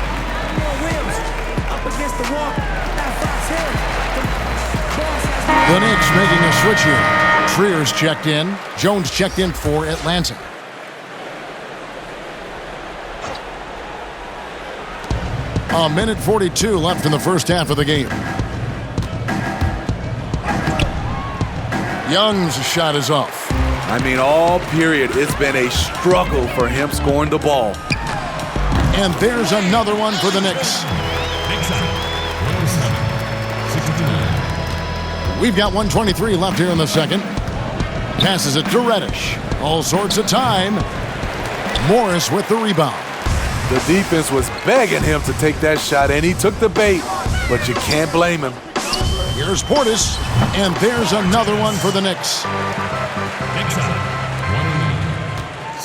Speaker 11: more wheels. Up against the wall, that Fox Hill.
Speaker 5: The Knicks making a switch here. Trier's checked in. Jones checked in for Atlanta. A minute 42 left in the first half of the game. Young's shot is off.
Speaker 3: I mean, all period, it's been a struggle for him scoring the ball.
Speaker 5: And there's another one for the Knicks. We've got 1:23 left here in the second. Passes it to Reddish. All sorts of time. Morris with the rebound.
Speaker 3: The defense was begging him to take that shot, and he took the bait, but you can't blame him.
Speaker 5: Here's Portis, and there's another one for the Knicks.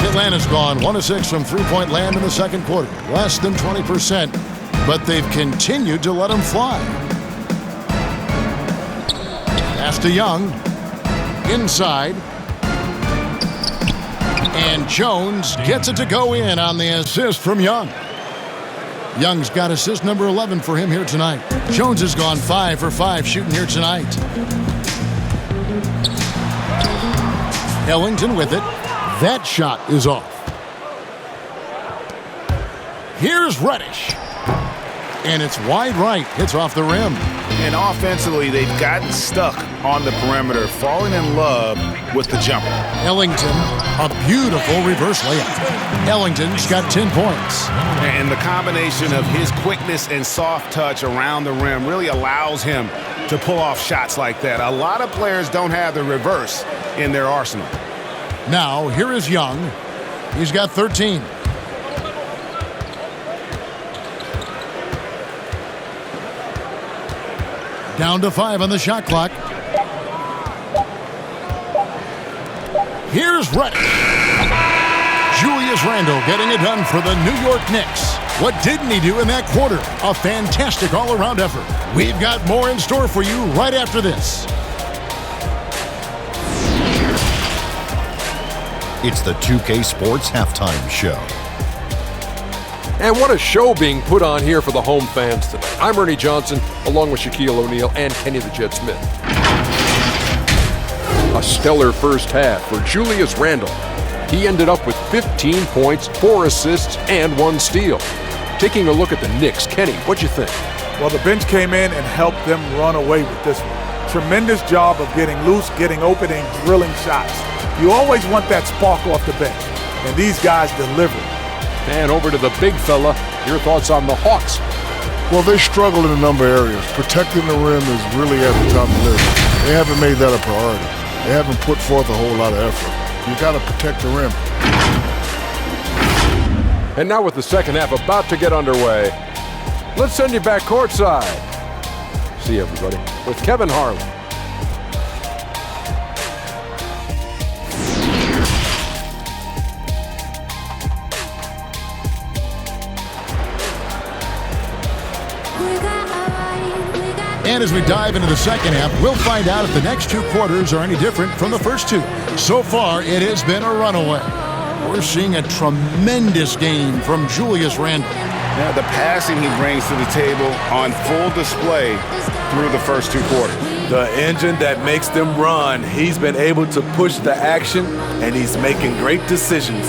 Speaker 5: Atlanta's gone 1 of 6 from three-point land in the second quarter. Less than 20%, but they've continued to let them fly. Pass to Young. Inside. And Jones gets it to go in on the assist from Young. Young's got assist number 11 for him here tonight. Jones has gone 5 for 5 shooting here tonight. Ellington with it. That shot is off. Here's Reddish. And it's wide right. Hits off the rim.
Speaker 10: And offensively, they've gotten stuck on the perimeter, falling in love with the jumper.
Speaker 5: Ellington, a beautiful reverse layup. Ellington's got 10 points.
Speaker 10: And the combination of his quickness and soft touch around the rim really allows him to pull off shots like that. A lot of players don't have the reverse in their arsenal.
Speaker 5: Now, here is Young. He's got 13. Down to 5 on the shot clock. Here's Reddish. Julius Randle getting it done for the New York Knicks. What didn't he do in that quarter? A fantastic all-around effort. We've got more in store for you right after this.
Speaker 12: It's the 2K Sports Halftime Show.
Speaker 13: And what a show being put on here for the home fans tonight. I'm Ernie Johnson, along with Shaquille O'Neal and Kenny the Jet Smith. A stellar first half for Julius Randle. He ended up with 15 points, 4 assists, and 1 steal. Taking a look at the Knicks, Kenny, what'd you think?
Speaker 6: Well, the bench came in and helped them run away with this one. Tremendous job of getting loose, getting open, and drilling shots. You always want that spark off the bench, and these guys delivered.
Speaker 13: And over to the big fella, your thoughts on the Hawks?
Speaker 14: Well, they struggle in a number of areas. Protecting the rim is really at the top of the list. They haven't made that a priority. They haven't put forth a whole lot of effort. You got to protect the rim.
Speaker 13: And now with the second half about to get underway, let's send you back courtside. See you, everybody, with Kevin Harlan.
Speaker 5: And as we dive into the second half, we'll find out if the next 2 quarters are any different from the first 2. So far, it has been a runaway. We're seeing a tremendous game from Julius Randle.
Speaker 7: Yeah, the passing he brings to the table on full display through the first 2 quarters.
Speaker 3: The engine that makes them run. He's been able to push the action, and he's making great decisions.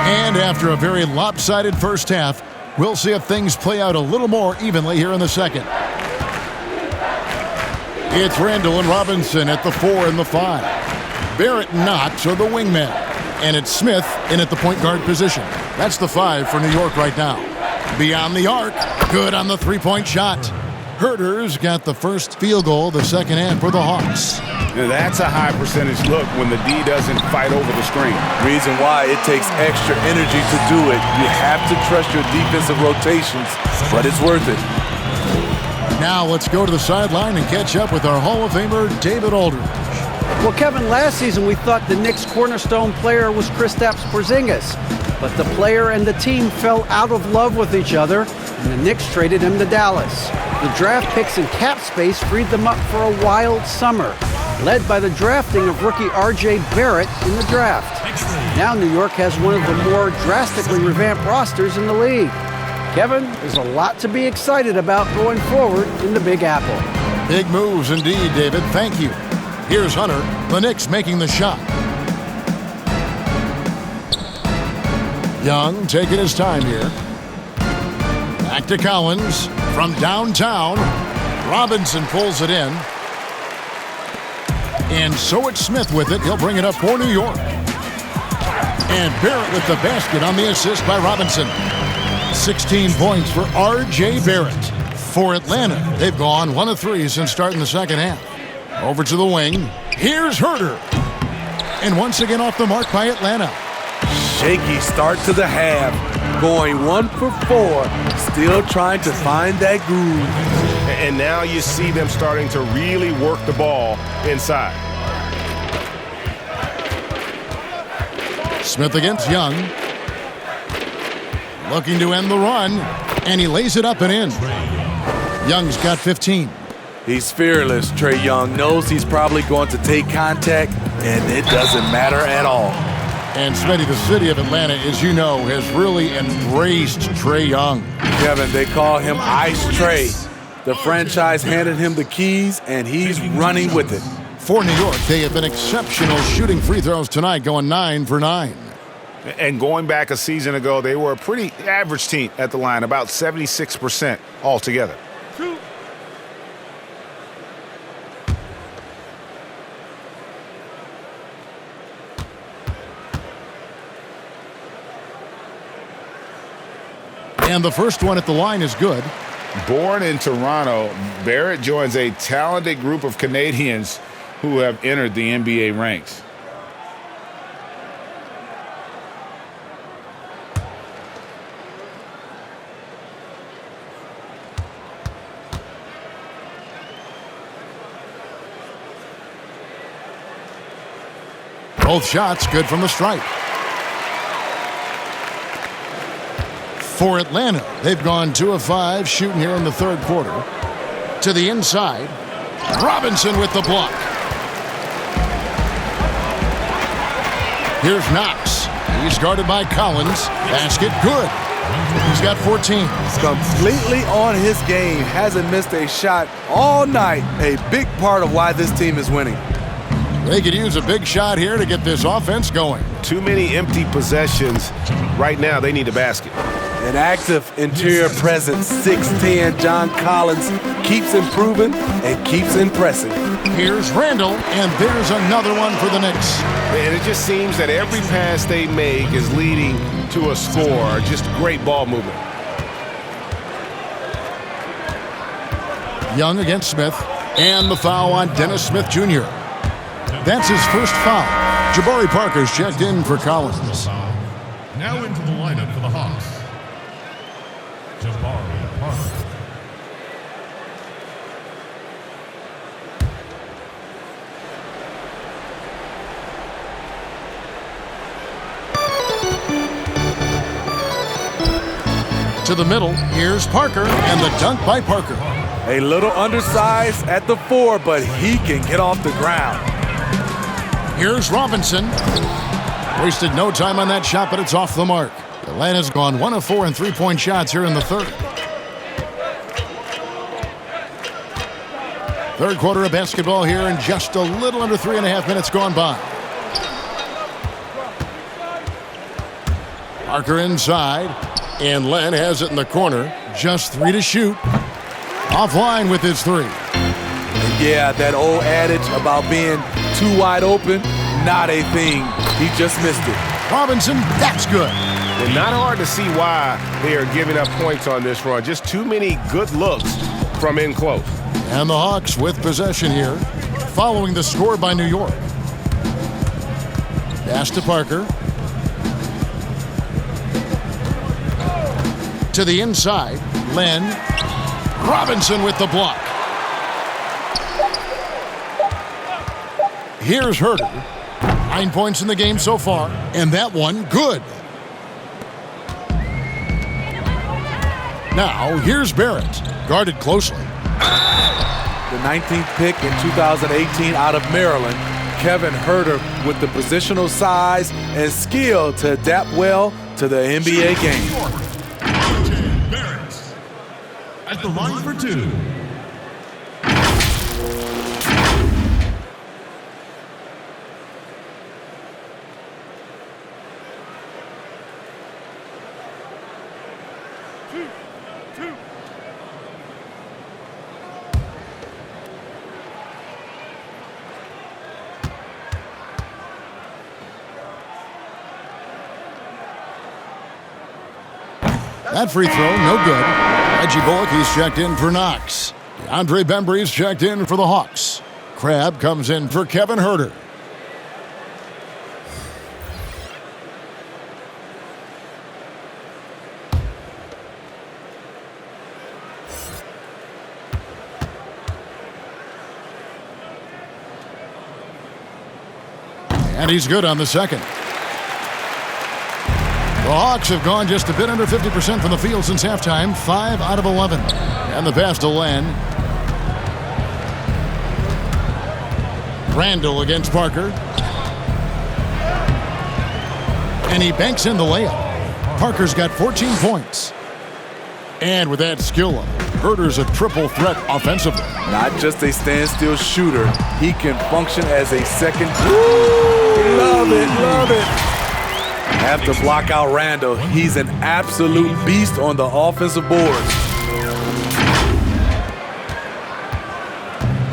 Speaker 5: And after a very lopsided first half, we'll see if things play out a little more evenly here in the second. It's Randle and Robinson at the 4 and the 5. Barrett and Knox are the wingmen. And it's Smith in at the point guard position. That's the 5 for New York right now. Beyond the arc, good on the three-point shot. Herter's got the first field goal the second half for the Hawks.
Speaker 7: Now that's a high percentage look when the D doesn't fight over the screen.
Speaker 3: Reason why it takes extra energy to do it. You have to trust your defensive rotations, but it's worth it.
Speaker 5: Now let's go to the sideline and catch up with our Hall of Famer, David Aldridge.
Speaker 8: Well, Kevin, last season we thought the Knicks' cornerstone player was Kristaps Porzingis, but the player and the team fell out of love with each other, and the Knicks traded him to Dallas. The draft picks and cap space freed them up for a wild summer, led by the drafting of rookie R.J. Barrett in the draft. Now New York has one of the more drastically revamped rosters in the league. Kevin, there's a lot to be excited about going forward in the Big Apple.
Speaker 5: Big moves indeed, David. Thank you. Here's Hunter, the Knicks making the shot. Young taking his time here. Back to Collins from downtown. Robinson pulls it in. And so it's Smith with it. He'll bring it up for New York. And Barrett with the basket on the assist by Robinson. 16 points for R.J. Barrett. For Atlanta, they've gone 1 of 3 since starting the second half. Over to the wing. Here's Herter. And once again off the mark by Atlanta.
Speaker 3: Shaky start to the half. Going 1 for 4. Still trying to find that groove.
Speaker 10: And now you see them starting to really work the ball inside.
Speaker 5: Smith against Young. Looking to end the run. And he lays it up and in. Young's got 15.
Speaker 3: He's fearless. Trae Young knows he's probably going to take contact, and it doesn't matter at all.
Speaker 5: And Smitty, the city of Atlanta, as you know, has really embraced Trae Young.
Speaker 3: Kevin, they call him Ice Trae. The franchise handed him the keys, and he's running with it.
Speaker 5: For New York, they have been exceptional shooting free throws tonight, going 9 for 9.
Speaker 10: And going back a season ago, they were a pretty average team at the line, about 76% altogether.
Speaker 5: And the first one at the line is good.
Speaker 7: Born in Toronto, Barrett joins a talented group of Canadians who have entered the NBA ranks.
Speaker 5: Both shots good from the stripe. For Atlanta, they've gone 2 of 5 shooting here in the third quarter. To the inside. Robinson with the block. Here's Knox. He's guarded by Collins. Basket good. He's got 14.
Speaker 3: Completely on his game. Hasn't missed a shot all night. A big part of why this team is winning.
Speaker 5: They could use a big shot here to get this offense going.
Speaker 10: Too many empty possessions. Right now, they need a basket.
Speaker 3: An active interior presence, 6'10", John Collins keeps improving and keeps impressing.
Speaker 5: Here's Randle, and there's another one for the Knicks.
Speaker 10: And it just seems that every pass they make is leading to a score. Just great ball movement.
Speaker 5: Young against Smith, and the foul on Dennis Smith Jr. That's his first foul. Jabari Parker's checked in for Collins.
Speaker 4: Now into the lineup for the Hawks, Jabari Parker.
Speaker 5: To the middle, here's Parker, and the dunk by Parker.
Speaker 3: A little undersized at the 4, but he can get off the ground.
Speaker 5: Here's Robinson. Wasted no time on that shot, but it's off the mark. Atlanta's gone 1 of 4 in three-point shots here in the third. Third quarter of basketball here, and just a little under 3.5 minutes gone by. Parker inside, and Len has it in the corner. Just 3 to shoot. Offline with his 3.
Speaker 3: And yeah, that old adage about being too wide open, not a thing. He just missed it.
Speaker 5: Robinson, that's good.
Speaker 10: And not hard to see why they are giving up points on this run. Just too many good looks from in close.
Speaker 5: And the Hawks with possession here, following the score by New York. Pass to Parker. To the inside, Len. Robinson with the block. Here's Herter. 9 points in the game so far, and that one good. Now, here's Barrett, guarded closely.
Speaker 3: The 19th pick in 2018 out of Maryland, Kevin Herter with the positional size and skill to adapt well to the NBA game.
Speaker 4: Barrett at the line for 2.
Speaker 5: That free throw, no good. Reggie Bullock, he's checked in for Knox. Andre Bembry's checked in for the Hawks. Crabb comes in for Kevin Herter. And he's good on the second. The Hawks have gone just a bit under 50% from the field since halftime, 5 out of 11. And the pass to Len. Randle against Parker. And he banks in the layup. Parker's got 14 points. And with that skill up, Herter's a triple threat offensively.
Speaker 3: Not just a standstill shooter. He can function as a second. Woo! Love it, love it. Have to block out Randle. He's an absolute beast on the offensive boards.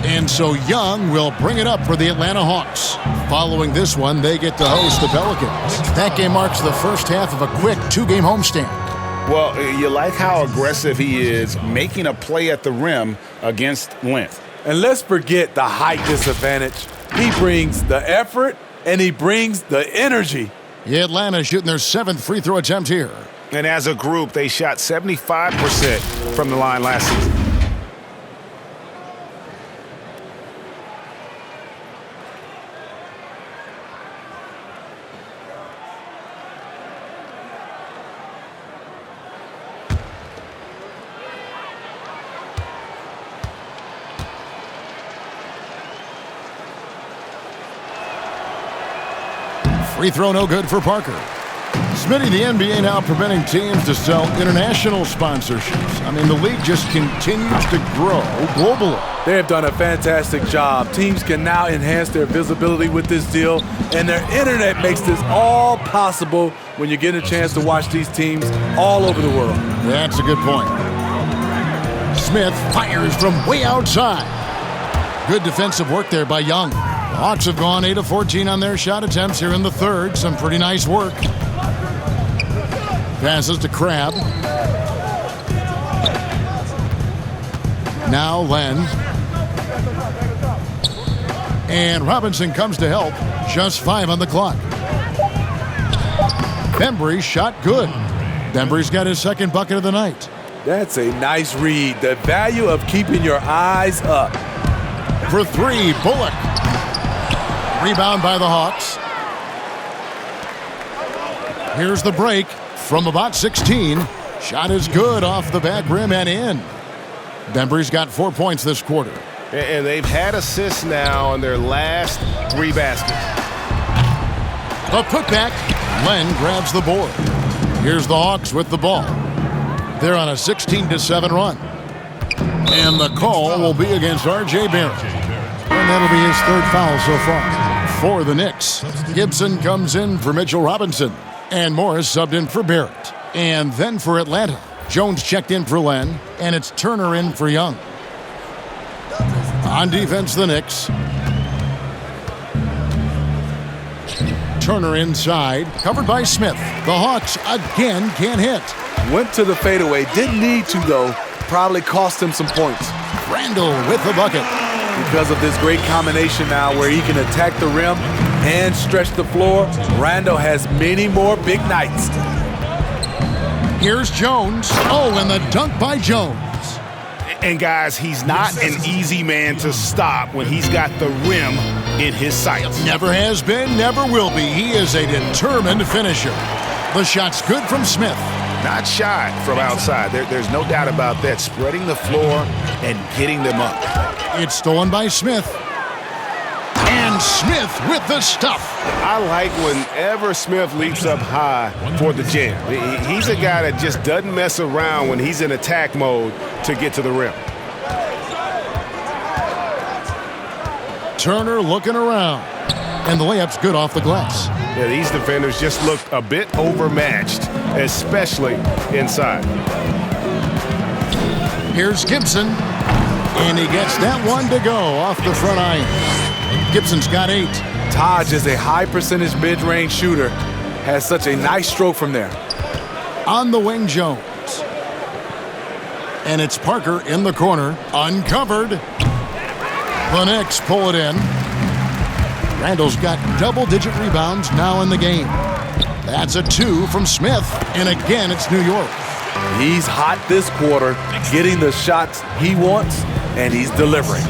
Speaker 5: And so Young will bring it up for the Atlanta Hawks. Following this one, they get to host the Pelicans. That game marks the first half of a quick 2-game homestand.
Speaker 7: Well, you like how aggressive he is, making a play at the rim against length.
Speaker 3: And let's forget the height disadvantage. He brings the effort, and he brings the energy.
Speaker 5: Atlanta shooting their 7th free throw attempt here.
Speaker 10: And as a group, they shot 75% from the line last season.
Speaker 5: Free throw no good for Parker. Smitty, the NBA now permitting teams to sell international sponsorships. I mean, the league just continues to grow globally.
Speaker 3: They have done a fantastic job. Teams can now enhance their visibility with this deal, and their internet makes this all possible when you get a chance to watch these teams all over the world.
Speaker 5: That's a good point. Smith fires from way outside. Good defensive work there by Young. The Hawks have gone 8 of 14 on their shot attempts here in the third. Some pretty nice work. Passes to Crabbe. Now Len. And Robinson comes to help. Just 5 on the clock. Bembry shot good. Bembry's got his second bucket of the night.
Speaker 3: That's a nice read. The value of keeping your eyes up.
Speaker 5: For 3, Bullock. Rebound by the Hawks. Here's the break from about 16. Shot is good off the back rim and in. Bembry's got 4 points this quarter.
Speaker 10: And they've had assists now on their last 3 baskets.
Speaker 5: A putback. Len grabs the board. Here's the Hawks with the ball. They're on a 16-7 run. And the call will be against R.J. Barrett. And that'll be his 3rd foul so far. For the Knicks, Gibson comes in for Mitchell Robinson. And Morris subbed in for Barrett. And then for Atlanta, Jones checked in for Len. And it's Turner in for Young. On defense, the Knicks. Turner inside, covered by Smith. The Hawks again can't hit.
Speaker 3: Went to the fadeaway, didn't need to though. Probably cost him some points.
Speaker 5: Randle with the bucket.
Speaker 3: Because of this great combination now where he can attack the rim and stretch the floor, Randle has many more big nights.
Speaker 5: Here's Jones. Oh, and the dunk by Jones.
Speaker 10: And guys, he's not an easy man to stop when he's got the rim in his sights.
Speaker 5: Never has been, never will be. He is a determined finisher. The shot's good from Smith.
Speaker 10: Not shy from outside. There's no doubt about that. Spreading the floor and getting them up.
Speaker 5: It's stolen by Smith. And Smith with the stuff.
Speaker 10: I like whenever Smith leaps up high for the jam. He's a guy that just doesn't mess around when he's in attack mode to get to the rim.
Speaker 5: Turner looking around. And the layup's good off the glass.
Speaker 10: Yeah, these defenders just look a bit overmatched, especially inside.
Speaker 5: Here's Gibson. And he gets that one to go off the front iron. Gibson's got 8.
Speaker 3: Taj is a high percentage mid-range shooter. Has such a nice stroke from there.
Speaker 5: On the wing, Jones. And it's Parker in the corner. Uncovered. The Knicks pull it in. Randle's got double-digit rebounds now in the game. That's a 2 from Smith. And again, it's New York.
Speaker 3: He's hot this quarter, getting the shots he wants, and he's delivering.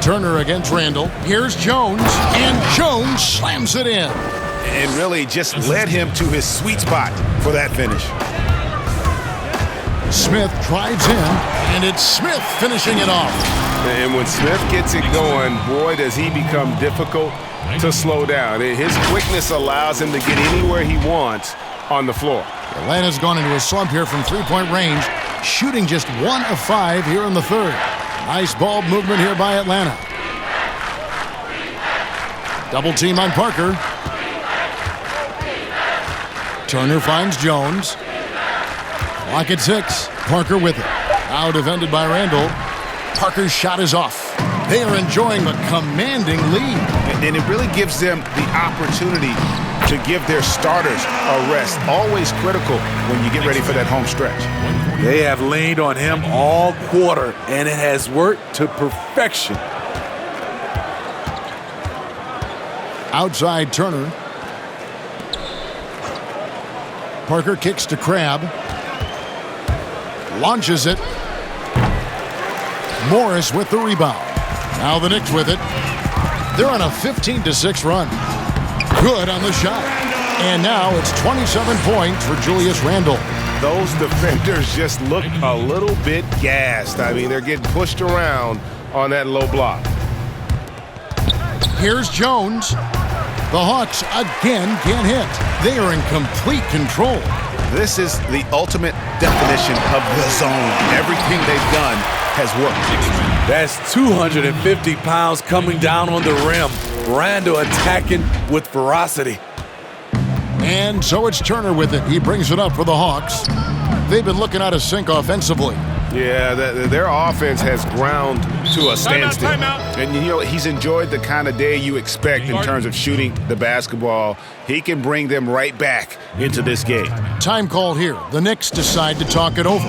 Speaker 5: Turner against Randle. Here's Jones, and Jones slams it in.
Speaker 10: And really just led him to his sweet spot for that finish.
Speaker 5: Smith drives in, and it's Smith finishing it off.
Speaker 10: And when Smith gets it going, boy, does he become difficult to slow down. His quickness allows him to get anywhere he wants on the floor.
Speaker 5: Atlanta's gone into a slump here from three-point range, shooting just 1 of 5 here in the third. Nice ball movement here by Atlanta. Double team on Parker. Turner finds Jones. Clock at 6. Parker with it. Now defended by Randle. Parker's shot is off. They are enjoying a commanding lead.
Speaker 10: And it really gives them the opportunity to give their starters a rest. Always critical when you get ready for that home stretch.
Speaker 3: They have leaned on him all quarter, and it has worked to perfection.
Speaker 5: Outside Turner. Parker kicks to Crabbe. Launches it. Morris with the rebound. Now the Knicks with it. They're on a 15-6 run. Good on the shot. And now it's 27 points for Julius Randle.
Speaker 10: Those defenders just look a little bit gassed. I mean, they're getting pushed around on that low block.
Speaker 5: Here's Jones. The Hawks again can't hit. They are in complete control.
Speaker 10: This is the ultimate definition of the zone. Everything they've done has worked.
Speaker 3: That's 250 pounds coming down on the rim. Randle attacking with ferocity.
Speaker 5: And so it's Turner with it. He brings it up for the Hawks. They've been looking out of sync offensively.
Speaker 10: Yeah, their offense has ground to a standstill.
Speaker 4: Timeout.
Speaker 10: And you know, he's enjoyed the kind of day you expect in terms of shooting the basketball. He can bring them right back into this game.
Speaker 5: Time call here. The Knicks decide to talk it over.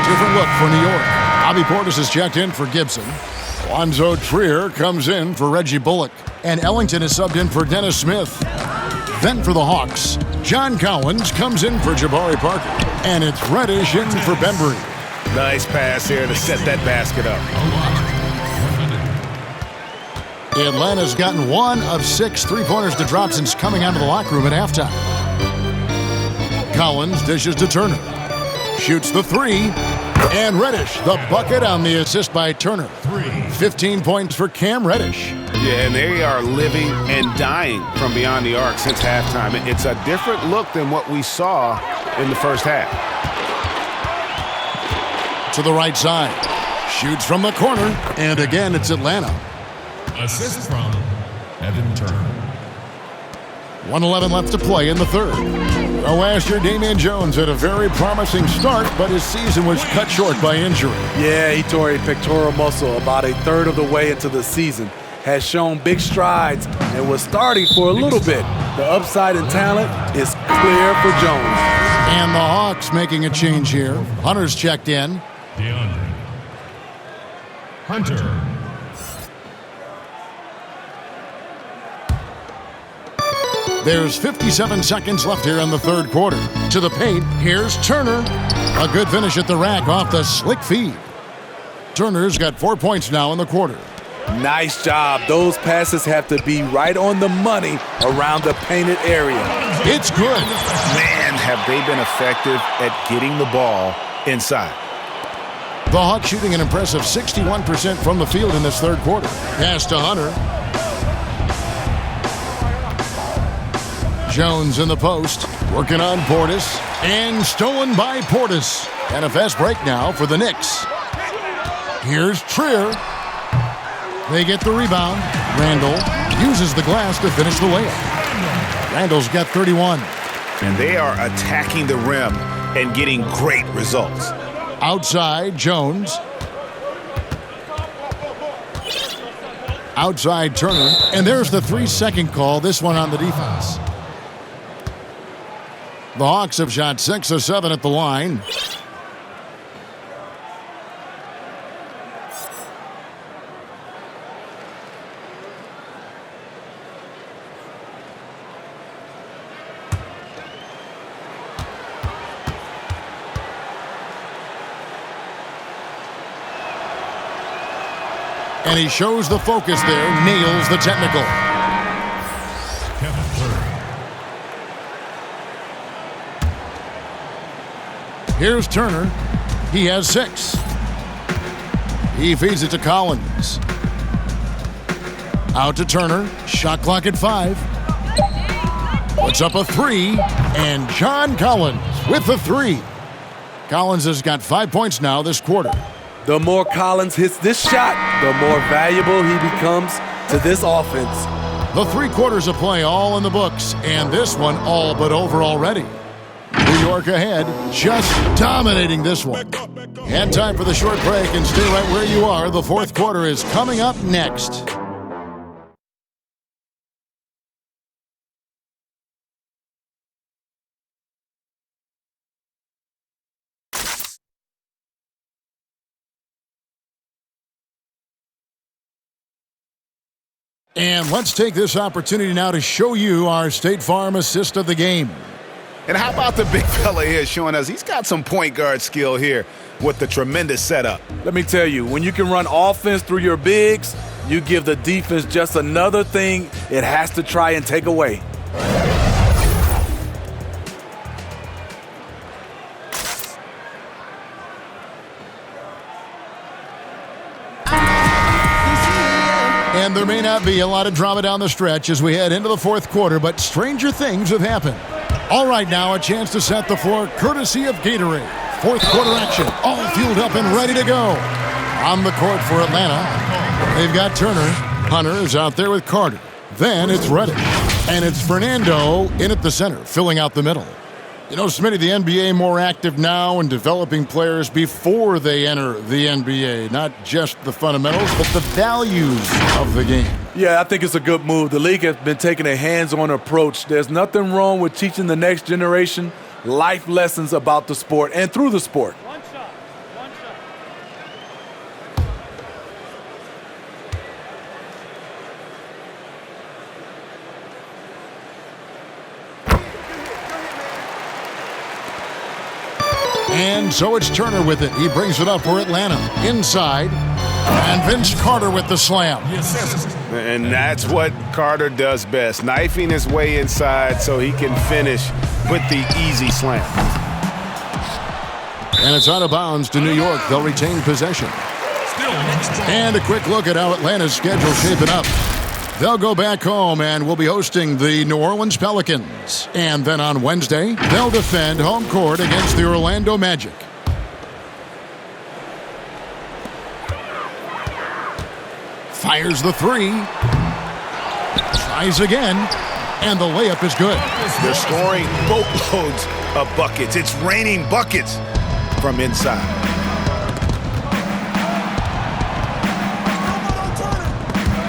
Speaker 5: Different look for New York. Bobby Portis is checked in for Gibson. Lonzo Trier comes in for Reggie Bullock. And Ellington is subbed in for Dennis Smith. Then for the Hawks, John Collins comes in for Jabari Parker. And it's Reddish in for Bembry.
Speaker 10: Nice pass here to set that basket up.
Speaker 5: Atlanta's gotten 1 of 6 three-pointers to drop since coming out of the locker room at halftime. Collins dishes to Turner. Shoots the 3. And Reddish, the bucket on the assist by Turner. 15 points for Cam Reddish.
Speaker 10: Yeah, and they are living and dying from beyond the arc since halftime. It's a different look than what we saw in the first half.
Speaker 5: To the right side. Shoots from the corner. And again, it's Atlanta.
Speaker 4: Assist from Evan Turner.
Speaker 5: 1:11 left to play in the third. Well, last year, Damian Jones had a very promising start, but his season was cut short by injury.
Speaker 3: Yeah, he tore a pectoral muscle about a third of the way into the season. Has shown big strides and was starting for a little bit. The upside in talent is clear for Jones.
Speaker 5: And the Hawks making a change here. Hunter's checked in.
Speaker 4: DeAndre Hunter.
Speaker 5: There's 57 seconds left here in the third quarter. To the paint, here's Turner. A good finish at the rack off the slick feed. Turner's got 4 points now in the quarter.
Speaker 3: Nice job. Those passes have to be right on the money around the painted area.
Speaker 5: It's good.
Speaker 10: Man, have they been effective at getting the ball inside.
Speaker 5: The Hawks shooting an impressive 61% from the field in this third quarter. Pass to Hunter. Jones in the post, working on Portis, and stolen by Portis. And a fast break now for the Knicks. Here's Trier. They get the rebound. Randle uses the glass to finish the layup. Randle's got 31.
Speaker 10: And they are attacking the rim and getting great results.
Speaker 5: Outside, Jones. Outside, Turner. And there's the 3-second call, this one on the defense. The Hawks have shot 6 of 7 at the line. And he shows the focus there, nails the technical. Here's Turner. He has 6. He feeds it to Collins. Out to Turner. Shot clock at 5. Puts up a 3. And John Collins with the 3. Collins has got 5 points now this quarter.
Speaker 3: The more Collins hits this shot, the more valuable he becomes to this offense.
Speaker 5: The 3 quarters of play all in the books, and this one all but over already. New York ahead, just dominating this one. And time for the short break, and stay right where you are. The 4th quarter is coming up next. And let's take this opportunity now to show you our State Farm assist of the game.
Speaker 10: And how about the big fella here showing us he's got some point guard skill here with the tremendous setup.
Speaker 6: Let me tell you, when you can run offense through your bigs, you give the defense just another thing it has to try and take away.
Speaker 5: And there may not be a lot of drama down the stretch as we head into the 4th quarter, but stranger things have happened. All right, now a chance to set the floor courtesy of Gatorade. 4th quarter action, all fueled up and ready to go. On the court for Atlanta, they've got Turner. Hunter is out there with Carter. Then it's Reddish. And it's Fernando in at the center, filling out the middle. You know, Smitty, the NBA more active now in developing players before they enter the NBA. Not just the fundamentals, but the values of the game.
Speaker 6: Yeah, I think it's a good move. The league has been taking a hands-on approach. There's nothing wrong with teaching the next generation life lessons about the sport and through the sport.
Speaker 5: And so it's Turner with it. He brings it up for Atlanta. Inside. And Vince Carter with the slam.
Speaker 10: And that's what Carter does best. Knifing his way inside so he can finish with the easy slam.
Speaker 5: And it's out of bounds to New York. They'll retain possession. And a quick look at how Atlanta's schedule shaping up. They'll go back home and will be hosting the New Orleans Pelicans. And then on Wednesday, they'll defend home court against the Orlando Magic. Fires the 3. Tries again. And the layup is good.
Speaker 10: They're scoring boatloads of buckets. It's raining buckets from inside.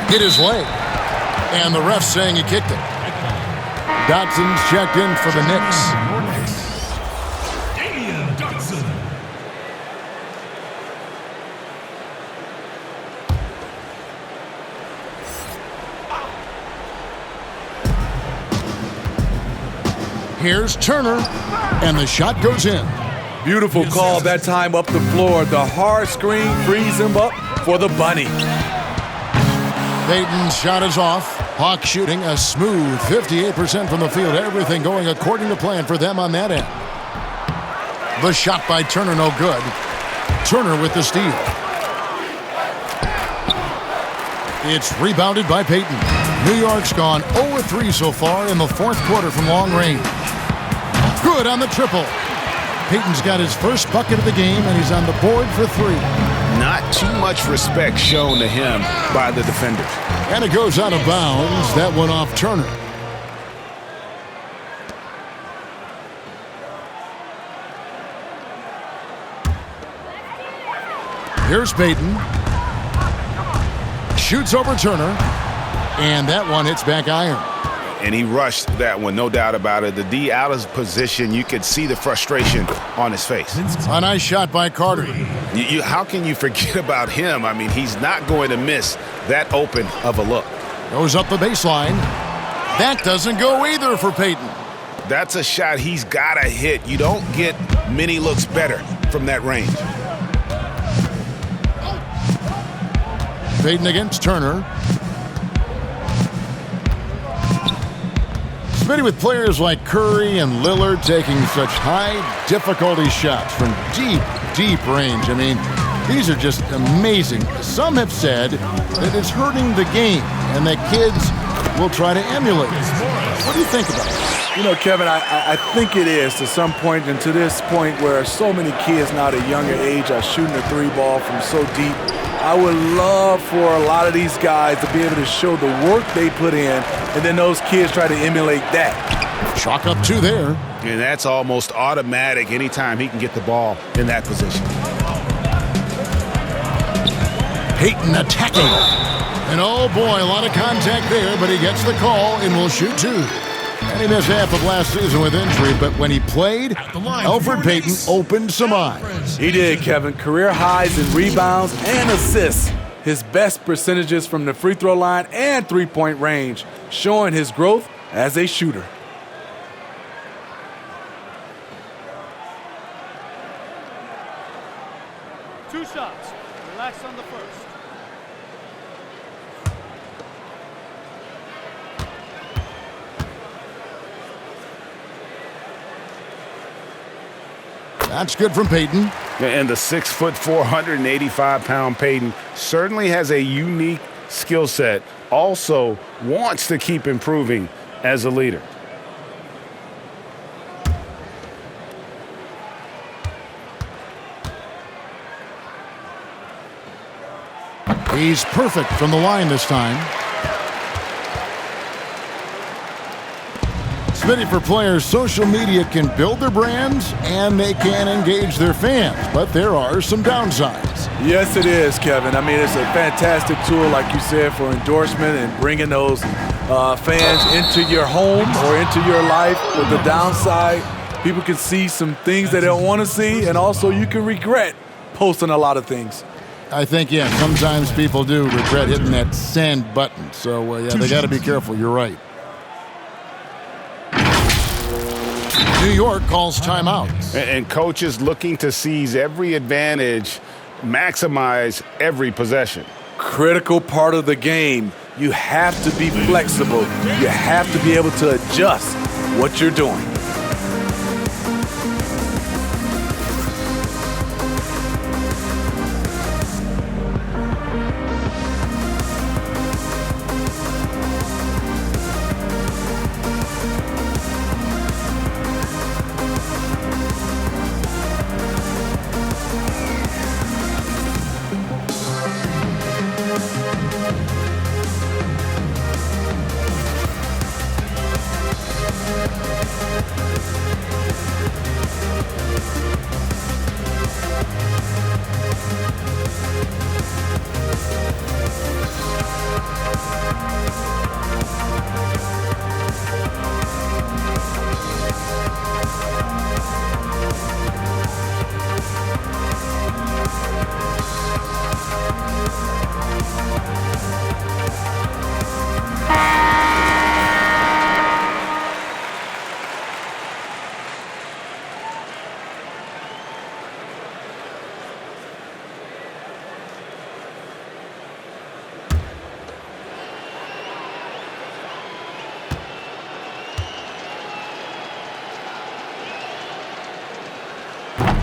Speaker 5: Hit his leg. And the ref saying he kicked it. Dotson's checked in for the Knicks. Here's Turner, and the shot goes in.
Speaker 6: Beautiful call that time up the floor. The hard screen frees him up for the bunny.
Speaker 5: Payton's shot is off. Hawks shooting a smooth 58% from the field. Everything going according to plan for them on that end. The shot by Turner, no good. Turner with the steal. It's rebounded by Payton. New York's gone 0-3 so far in the 4th quarter from long range. Good on the triple. Payton's got his first bucket of the game, and he's on the board for 3.
Speaker 10: Not too much respect shown to him by the defenders.
Speaker 5: And it goes out of bounds. That one off Turner. Here's Payton. Shoots over Turner. And that one hits back iron.
Speaker 10: And he rushed that one, no doubt about it. The D out of position, you could see the frustration on his face.
Speaker 5: A nice shot by Carter.
Speaker 10: How can you forget about him? I mean, he's not going to miss that open of a look.
Speaker 5: Goes up the baseline. That doesn't go either for Payton.
Speaker 10: That's a shot he's got to hit. You don't get many looks better from that range.
Speaker 5: Payton against Turner. Smitty, with players like Curry and Lillard taking such high difficulty shots from deep range. I mean, these are just amazing. Some have said that it's hurting the game and that kids will try to emulate it. What do you think about it?
Speaker 6: You know, Kevin, I think it is to some point, and to this point where so many kids now at a younger age are shooting the 3 ball from so deep.
Speaker 3: I would love for a lot of these guys to be able to show the work they put in, and then those kids try to emulate that.
Speaker 5: Chalk up 2 there.
Speaker 10: And that's almost automatic anytime he can get the ball in that position.
Speaker 5: Payton attacking. And oh boy, a lot of contact there, but he gets the call and will shoot 2. And he missed half of last season with injury, but when he played, Alfred Payton opened some eyes.
Speaker 3: He did, Kevin. Career highs in rebounds and assists. His best percentages from the free throw line and three-point range, showing his growth as a shooter.
Speaker 15: Two shots. Relax on the first.
Speaker 5: That's good from Payton.
Speaker 10: And the 6'4", 485-pound Payton certainly has a unique skill set. Also wants to keep improving as a leader.
Speaker 5: He's perfect from the line this time. Smitty, for players, social media can build their brands and they can engage their fans, but there are some downsides.
Speaker 3: Yes, it is, Kevin. I mean, it's a fantastic tool, like you said, for endorsement and bringing those fans into your home or into your life. With the downside, people can see some things they don't want to see, and also you can regret posting a lot of things.
Speaker 5: I think, yeah, sometimes people do regret hitting that send button. So, yeah, they got to be careful. You're right. New York calls timeout.
Speaker 10: And coaches looking to seize every advantage, maximize every possession.
Speaker 3: Critical part of the game. You have to be flexible. You have to be able to adjust what you're doing.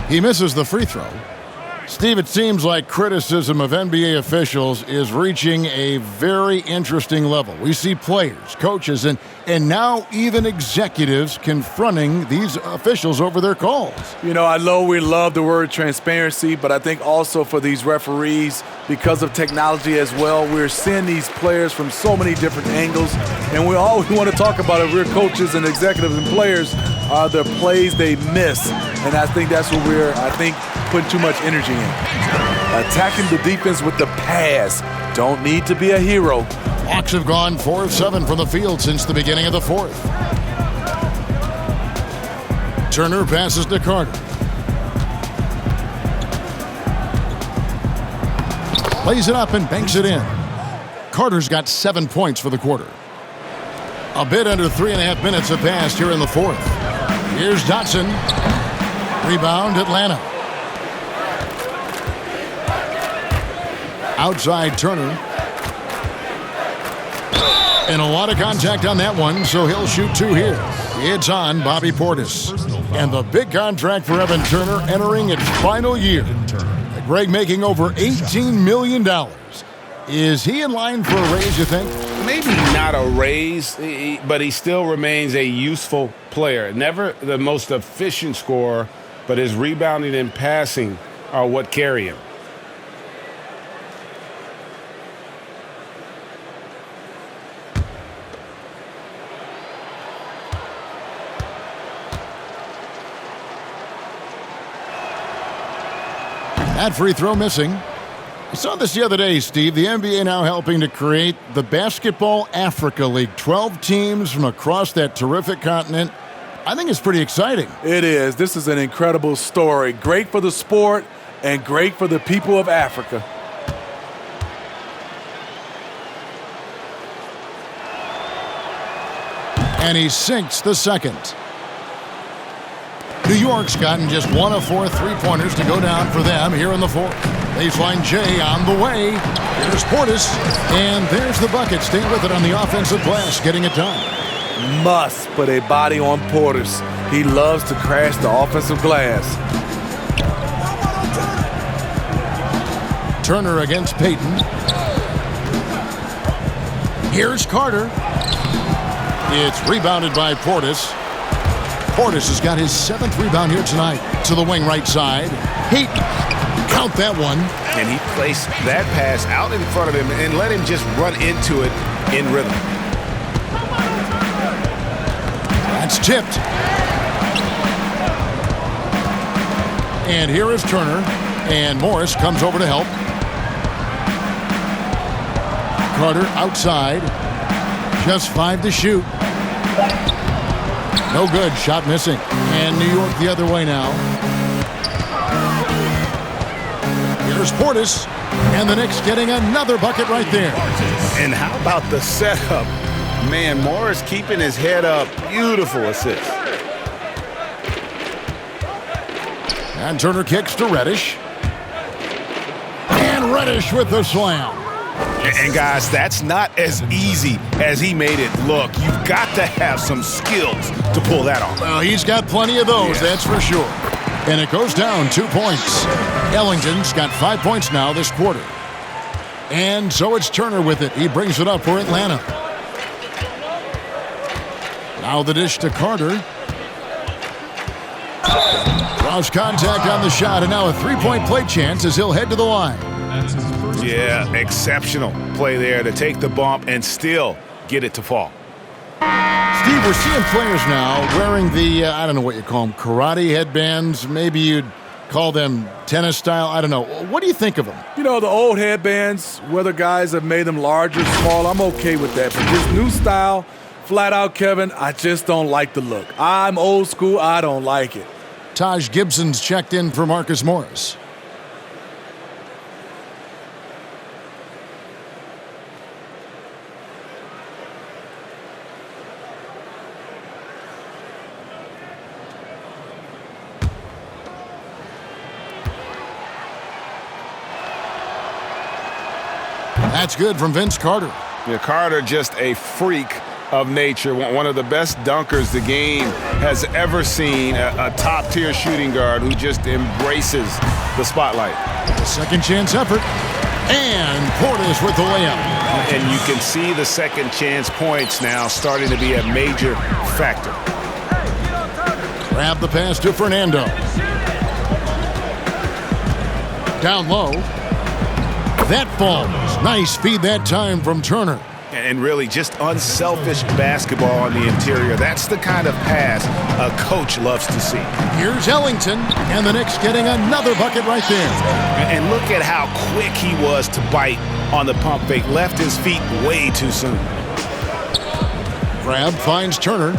Speaker 5: He misses the free throw. Steve, it seems like criticism of NBA officials is reaching a very interesting level. We see players, coaches, and now even executives confronting these officials over their calls.
Speaker 3: You know, I know we love the word transparency, but I think also for these referees, because of technology as well, we're seeing these players from so many different angles, and all we want to talk about if we're coaches and executives and players are the plays they miss, and I think that's what we're, putting too much energy in. Attacking the defense with the pass. Don't need to be a hero.
Speaker 5: Hawks have gone 4 of 7 from the field since the beginning of the fourth. Turner passes to Carter. Lays it up and banks it in. Carter's got 7 points for the quarter. A bit under 3.5 minutes have passed here in the fourth. Here's Dotson. Rebound, Atlanta. Outside Turner. And a lot of contact on that one, so he'll shoot 2 here. It's on Bobby Portis. And the big contract for Evan Turner entering its final year. Greg making over $18 million. Is he in line for a raise, you think?
Speaker 10: Maybe not a raise, but he still remains a useful player. Never the most efficient scorer, but his rebounding and passing are what carry him.
Speaker 5: That free throw missing. I saw this the other day, Steve. The NBA now helping to create the Basketball Africa League. 12 teams from across that terrific continent. I think it's pretty exciting.
Speaker 3: It is. This is an incredible story. Great for the sport and great for the people of Africa.
Speaker 5: And he sinks the second. New York's gotten just 1 of 4 three-pointers to go down for them here in the fourth. Baseline J on the way. Here's Portis. And there's the bucket. Stay with it on the offensive glass, getting it done.
Speaker 3: Must put a body on Portis. He loves to crash the offensive glass.
Speaker 5: Turner against Payton. Here's Carter. It's rebounded by Portis. Portis has got his 7th rebound here tonight. To the wing right side. Payton. Count that one.
Speaker 10: And he placed that pass out in front of him and let him just run into it in rhythm.
Speaker 5: That's tipped. And here is Turner. And Morris comes over to help. Carter outside. Just 5 to shoot. No good. Shot missing. And New York the other way now. Here's Portis. And the Knicks getting another bucket right there.
Speaker 10: And how about the setup? Man, Morris keeping his head up. Beautiful assist.
Speaker 5: And Turner kicks to Reddish. And Reddish with the slam.
Speaker 10: And guys, that's not as easy as he made it look. You've got to have some skills to pull that off.
Speaker 5: Well, he's got plenty of those, that's for sure. And it goes down 2 points. Ellington's got 5 points now this quarter. And so it's Turner with it. He brings it up for Atlanta. Now the dish to Carter. Draws contact on the shot, and now a three-point play chance as he'll head to the line.
Speaker 10: Yeah, exceptional play there to take the bump and still get it to fall.
Speaker 5: Steve, we're seeing players now wearing the, I don't know what you call them, karate headbands. Maybe you'd call them tennis style. I don't know. What do you think of them?
Speaker 3: You know, the old headbands, whether guys have made them large or small, I'm okay with that. But this new style, flat out, Kevin, I just don't like the look. I'm old school. I don't like it.
Speaker 5: Taj Gibson's checked in for Marcus Morris. That's good from Vince Carter.
Speaker 10: Yeah, Carter just a freak of nature. One of the best dunkers the game has ever seen. A top-tier shooting guard who just embraces the spotlight.
Speaker 5: The second chance effort. And Portis with the layup.
Speaker 10: And you can see the second chance points now starting to be a major factor.
Speaker 5: Grab the pass to Fernando. Down low. That falls. Nice feed that time from Turner.
Speaker 10: And really just unselfish basketball on the interior. That's the kind of pass a coach loves to see.
Speaker 5: Here's Ellington, and the Knicks getting another bucket right there.
Speaker 10: And look at how quick he was to bite on the pump fake. Left his feet way too soon.
Speaker 5: Grab finds Turner.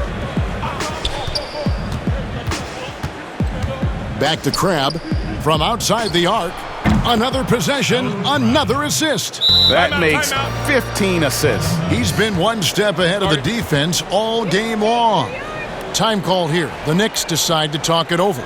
Speaker 5: Back to Crabbe from outside the arc. Another possession, another assist.
Speaker 10: That makes 15 assists.
Speaker 5: He's been one step ahead of the defense all game long. Time call here. The Knicks decide to talk it over.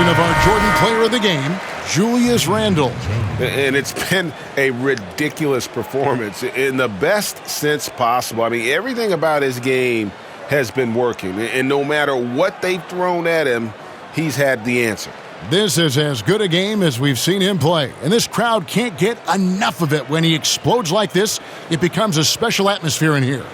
Speaker 5: mention of our Jordan player of the game, Julius Randle.
Speaker 10: And it's been a ridiculous performance in the best sense possible. I mean, everything about his game has been working. And no matter what they've thrown at him, he's had the answer.
Speaker 5: This is as good a game as we've seen him play. And this crowd can't get enough of it. When he explodes like this, it becomes a special atmosphere in here.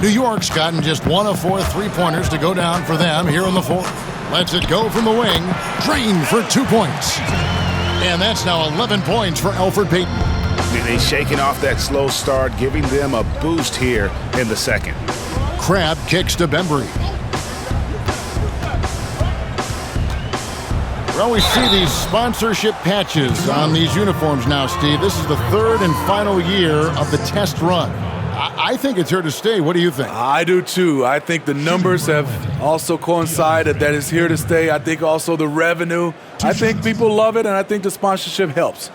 Speaker 5: New York's gotten just 1 of 4 three-pointers to go down for them here in the fourth. Lets it go from the wing. Drained for 2 points. And that's now 11 points for Alfred Payton.
Speaker 10: They're shaking off that slow start, giving them a boost here in the second.
Speaker 5: Crabbe kicks to Bembry. Well, we see these sponsorship patches on these uniforms now, Steve. This is the third and final year of the test run. I think it's here to stay. What do you think?
Speaker 3: I do too. I think the numbers have also coincided that it's here to stay. I think also the revenue. I think people love it, and I think the sponsorship helps.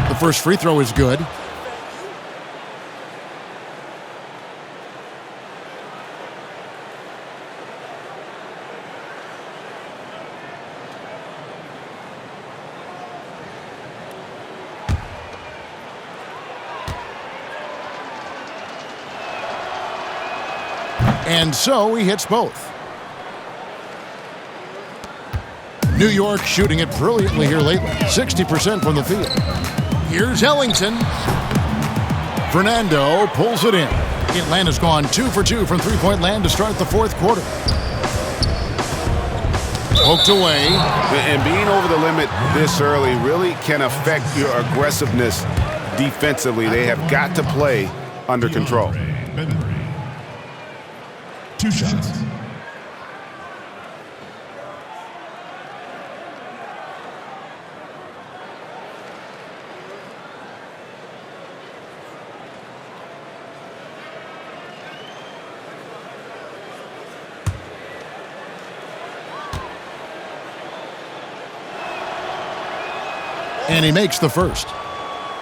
Speaker 5: The first free throw is good. And so he hits both. New York shooting it brilliantly here lately. 60% from the field. Here's Ellington. Fernando pulls it in. Atlanta's gone 2 for 2 from three-point land to start the fourth quarter. Poked away.
Speaker 10: And being over the limit this early really can affect your aggressiveness defensively. They have got to play under control.
Speaker 4: 2 shots.
Speaker 5: And he makes the first.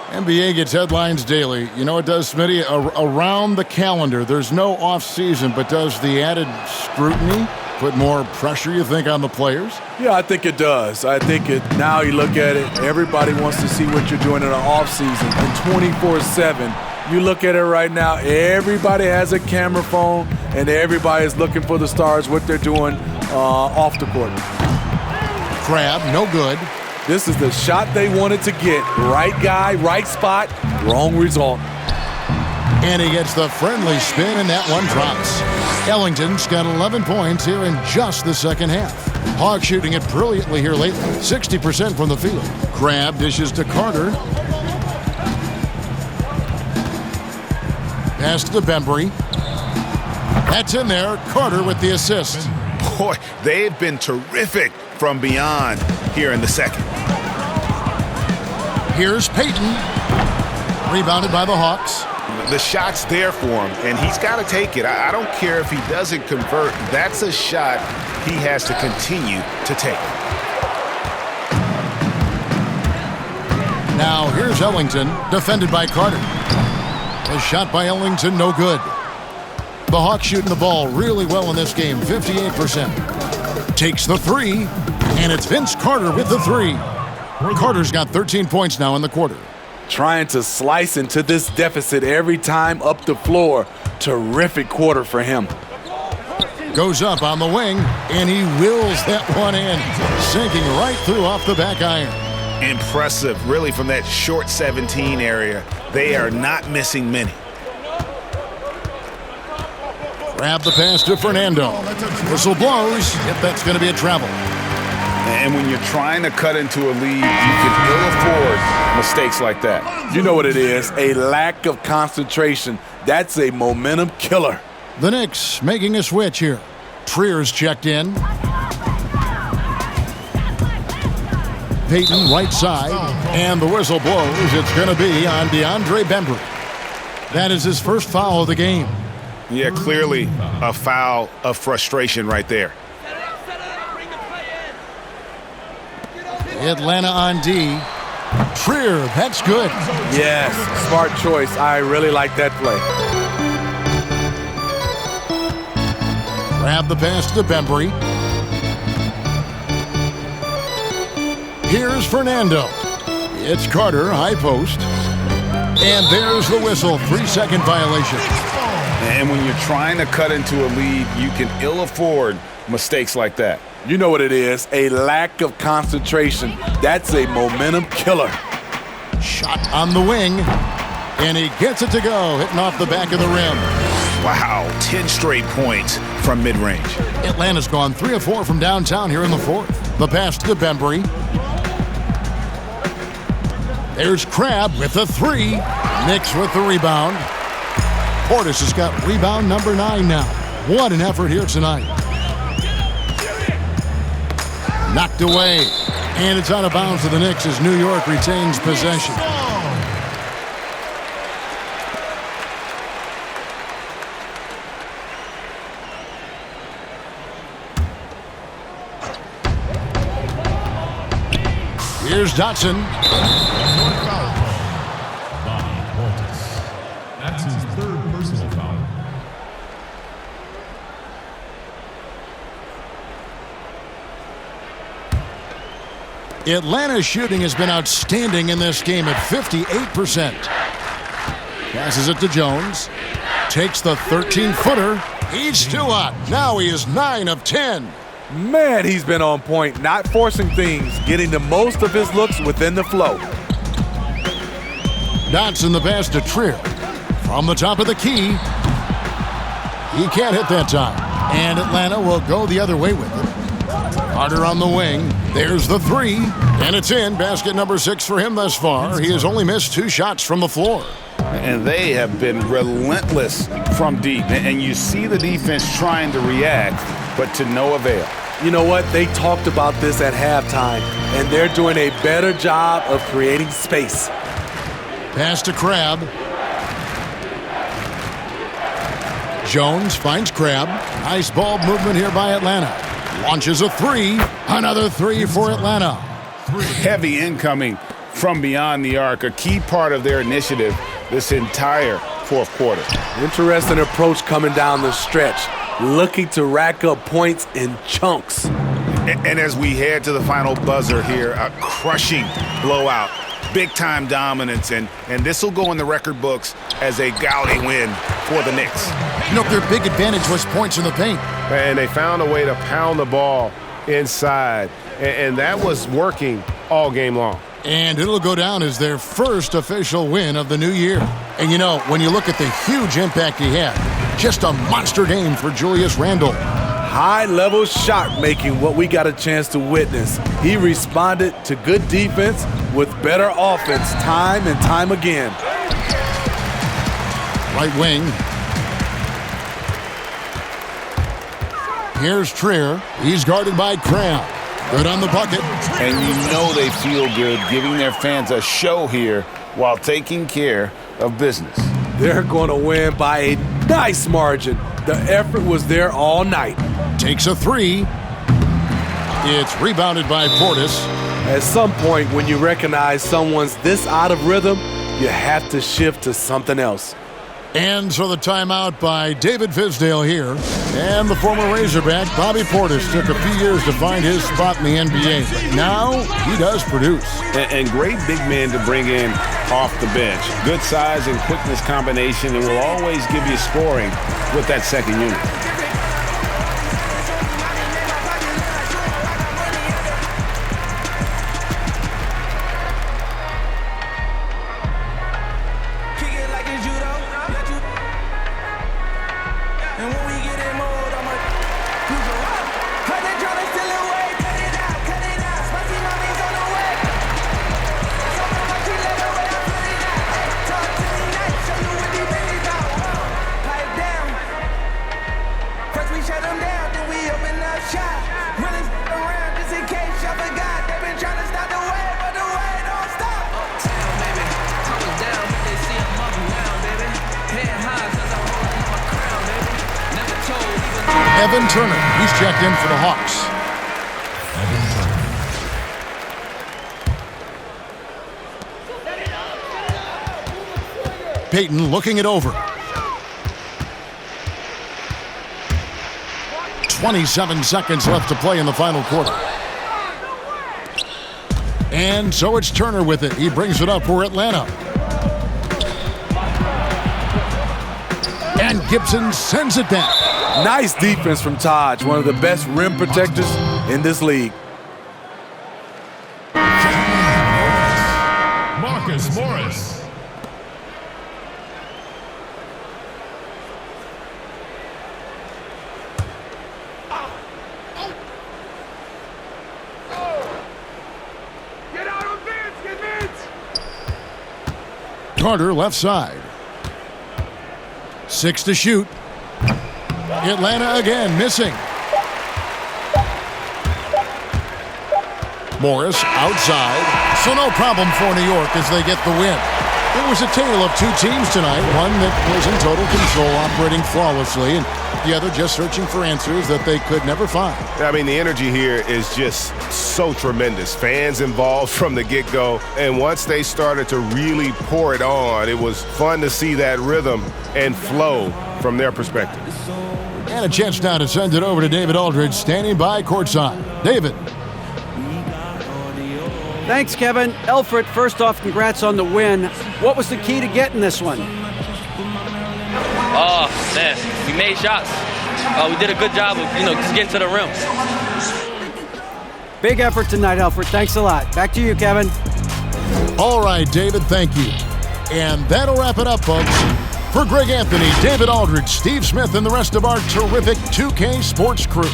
Speaker 5: NBA gets headlines daily. You know it does, Smitty? Around the calendar. There's no off-season, but does the added scrutiny put more pressure, you think, on the players?
Speaker 3: Yeah, I think it does. I think now you look at it, everybody wants to see what you're doing in an off-season. And 24/7, you look at it right now, everybody has a camera phone, and everybody is looking for the stars, what they're doing off the court.
Speaker 5: Crabbe, no good.
Speaker 3: This is the shot they wanted to get. Right guy, right spot, wrong result.
Speaker 5: And he gets the friendly spin, and that one drops. Ellington's got 11 points here in just the second half. Hawks shooting it brilliantly here lately. 60% from the field. Crabbe dishes to Carter. Pass to Bembry. That's in there. Carter with the assist.
Speaker 10: Boy, they've been terrific from beyond here in the second.
Speaker 5: Here's Payton. Rebounded by the Hawks.
Speaker 10: The shot's there for him, and he's got to take it. I don't care if he doesn't convert. That's a shot he has to continue to take.
Speaker 5: Now here's Ellington, defended by Carter. A shot by Ellington, no good. The Hawks shooting the ball really well in this game, 58%. Takes the three, and it's Vince Carter with the three. Carter's got 13 points now in the quarter.
Speaker 3: Trying to slice into this deficit every time up the floor. Terrific quarter for him.
Speaker 5: Goes up on the wing, and he wills that one in, sinking right through off the back iron.
Speaker 10: Impressive, really, from that short 17 area. They are not missing many.
Speaker 5: Grab the pass to Fernando. Whistle blows. Yep, that's going to be a travel.
Speaker 10: And when you're trying to cut into a lead, you can ill afford mistakes like that.
Speaker 3: You know what it is, a lack of concentration. That's a momentum killer.
Speaker 5: The Knicks making a switch here. Trier's checked in. Payton right side, and the whistle blows. It's going to be on DeAndre Bembry. That is his first foul of the game.
Speaker 7: Yeah, clearly a foul of frustration right there.
Speaker 5: Atlanta on D. Trier, that's good.
Speaker 3: Yes, smart choice. I really like that play.
Speaker 5: Grab the pass to Bembry. Here's Fernando. It's Carter, high post. And there's the whistle, 3-second violation.
Speaker 7: And when you're trying to cut into a lead, you can ill afford mistakes like that.
Speaker 3: You know what it is, a lack of concentration. That's a momentum killer.
Speaker 5: Shot on the wing, and he gets it to go, hitting off the back of the rim.
Speaker 7: Wow, 10 straight points from mid-range.
Speaker 5: Atlanta's gone 3 of 4 from downtown here in the fourth. The pass to Bembry. There's Crabbe with the 3. Knicks with the rebound. Portis has got rebound number 9 now. What an effort here tonight. Knocked away. And it's out of bounds to the Knicks as New York retains possession. Here's Dotson.
Speaker 16: That's his third personal foul.
Speaker 5: Atlanta's shooting has been outstanding in this game at 58%. Passes it to Jones. Takes the 13-footer. He's still out. Now he is 9 of 10.
Speaker 3: Man, he's been on point, not forcing things, getting the most of his looks within the flow.
Speaker 5: Dotson the pass to Trier. From the top of the key. He can't hit that time. And Atlanta will go the other way with it. Carter on the wing. There's the 3. And it's in. Basket number 6 for him thus far. He has only missed 2 shots from the floor.
Speaker 7: And they have been relentless from deep. And you see the defense trying to react, but to no avail.
Speaker 3: You know what? They talked about this at halftime, and they're doing a better job of creating space.
Speaker 5: Pass to Crabbe. Jones finds Crabbe. Nice ball movement here by Atlanta. Launches a 3. Another 3 for Atlanta.
Speaker 7: Heavy incoming from beyond the arc, a key part of their initiative this entire fourth quarter.
Speaker 3: Interesting approach coming down the stretch, looking to rack up points in chunks.
Speaker 7: And as we head to the final buzzer here, a crushing blowout, big-time dominance, and this will go in the record books as a gaudy win for the Knicks.
Speaker 5: You know, their big advantage was points in the paint.
Speaker 10: And they found a way to pound the ball inside, and that was working all game long.
Speaker 5: And it'll go down as their first official win of the new year. And you know, when you look at the huge impact he had, just a monster game for Julius Randle.
Speaker 3: High-level shot making, what we got a chance to witness. He responded to good defense with better offense time and time again.
Speaker 5: Right wing. Here's Trier. He's guarded by Crayon. Good on the bucket.
Speaker 7: And you know they feel good giving their fans a show here while taking care of business.
Speaker 3: They're going to win by a nice margin. The effort was there all night.
Speaker 5: Takes a 3. It's rebounded by Portis.
Speaker 3: At some point, when you recognize someone's this out of rhythm, you have to shift to something else.
Speaker 5: And so the timeout by David Fizdale here. And the former Razorback, Bobby Portis, took a few years to find his spot in the NBA. But now he does produce.
Speaker 10: And great big men to bring in off the bench. Good size and quickness combination, and will always give you scoring with that second unit.
Speaker 5: Evan Turner. He's checked in for the Hawks. Payton looking it over. 27 seconds left to play in the final quarter. And so it's Turner with it. He brings it up for Atlanta. And Gibson sends it down.
Speaker 3: Nice defense from Taj, one of the best rim protectors in this league.
Speaker 16: Marcus Morris.
Speaker 5: Carter left side. 6 to shoot. Atlanta again missing. Morris outside. So no problem for New York as they get the win. It was a tale of two teams tonight. One that was in total control, operating flawlessly, and the other just searching for answers that they could never find.
Speaker 10: I mean, the energy here is just so tremendous. Fans involved from the get-go, and once they started to really pour it on, it was fun to see that rhythm and flow from their perspective.
Speaker 5: And a chance now to send it over to David Aldridge, standing by courtside. David.
Speaker 8: Thanks, Kevin. Alfred, first off, congrats on the win. What was the key to getting this one?
Speaker 17: Oh, man, we made shots. We did a good job of, just getting to the rim.
Speaker 8: Big effort tonight, Alfred. Thanks a lot. Back to you, Kevin.
Speaker 5: All right, David, thank you. And that'll wrap it up, folks. For Greg Anthony, David Aldridge, Steve Smith, and the rest of our terrific 2K Sports crew,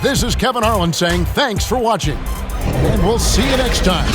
Speaker 5: this is Kevin Harlan saying thanks for watching. And we'll see you next time.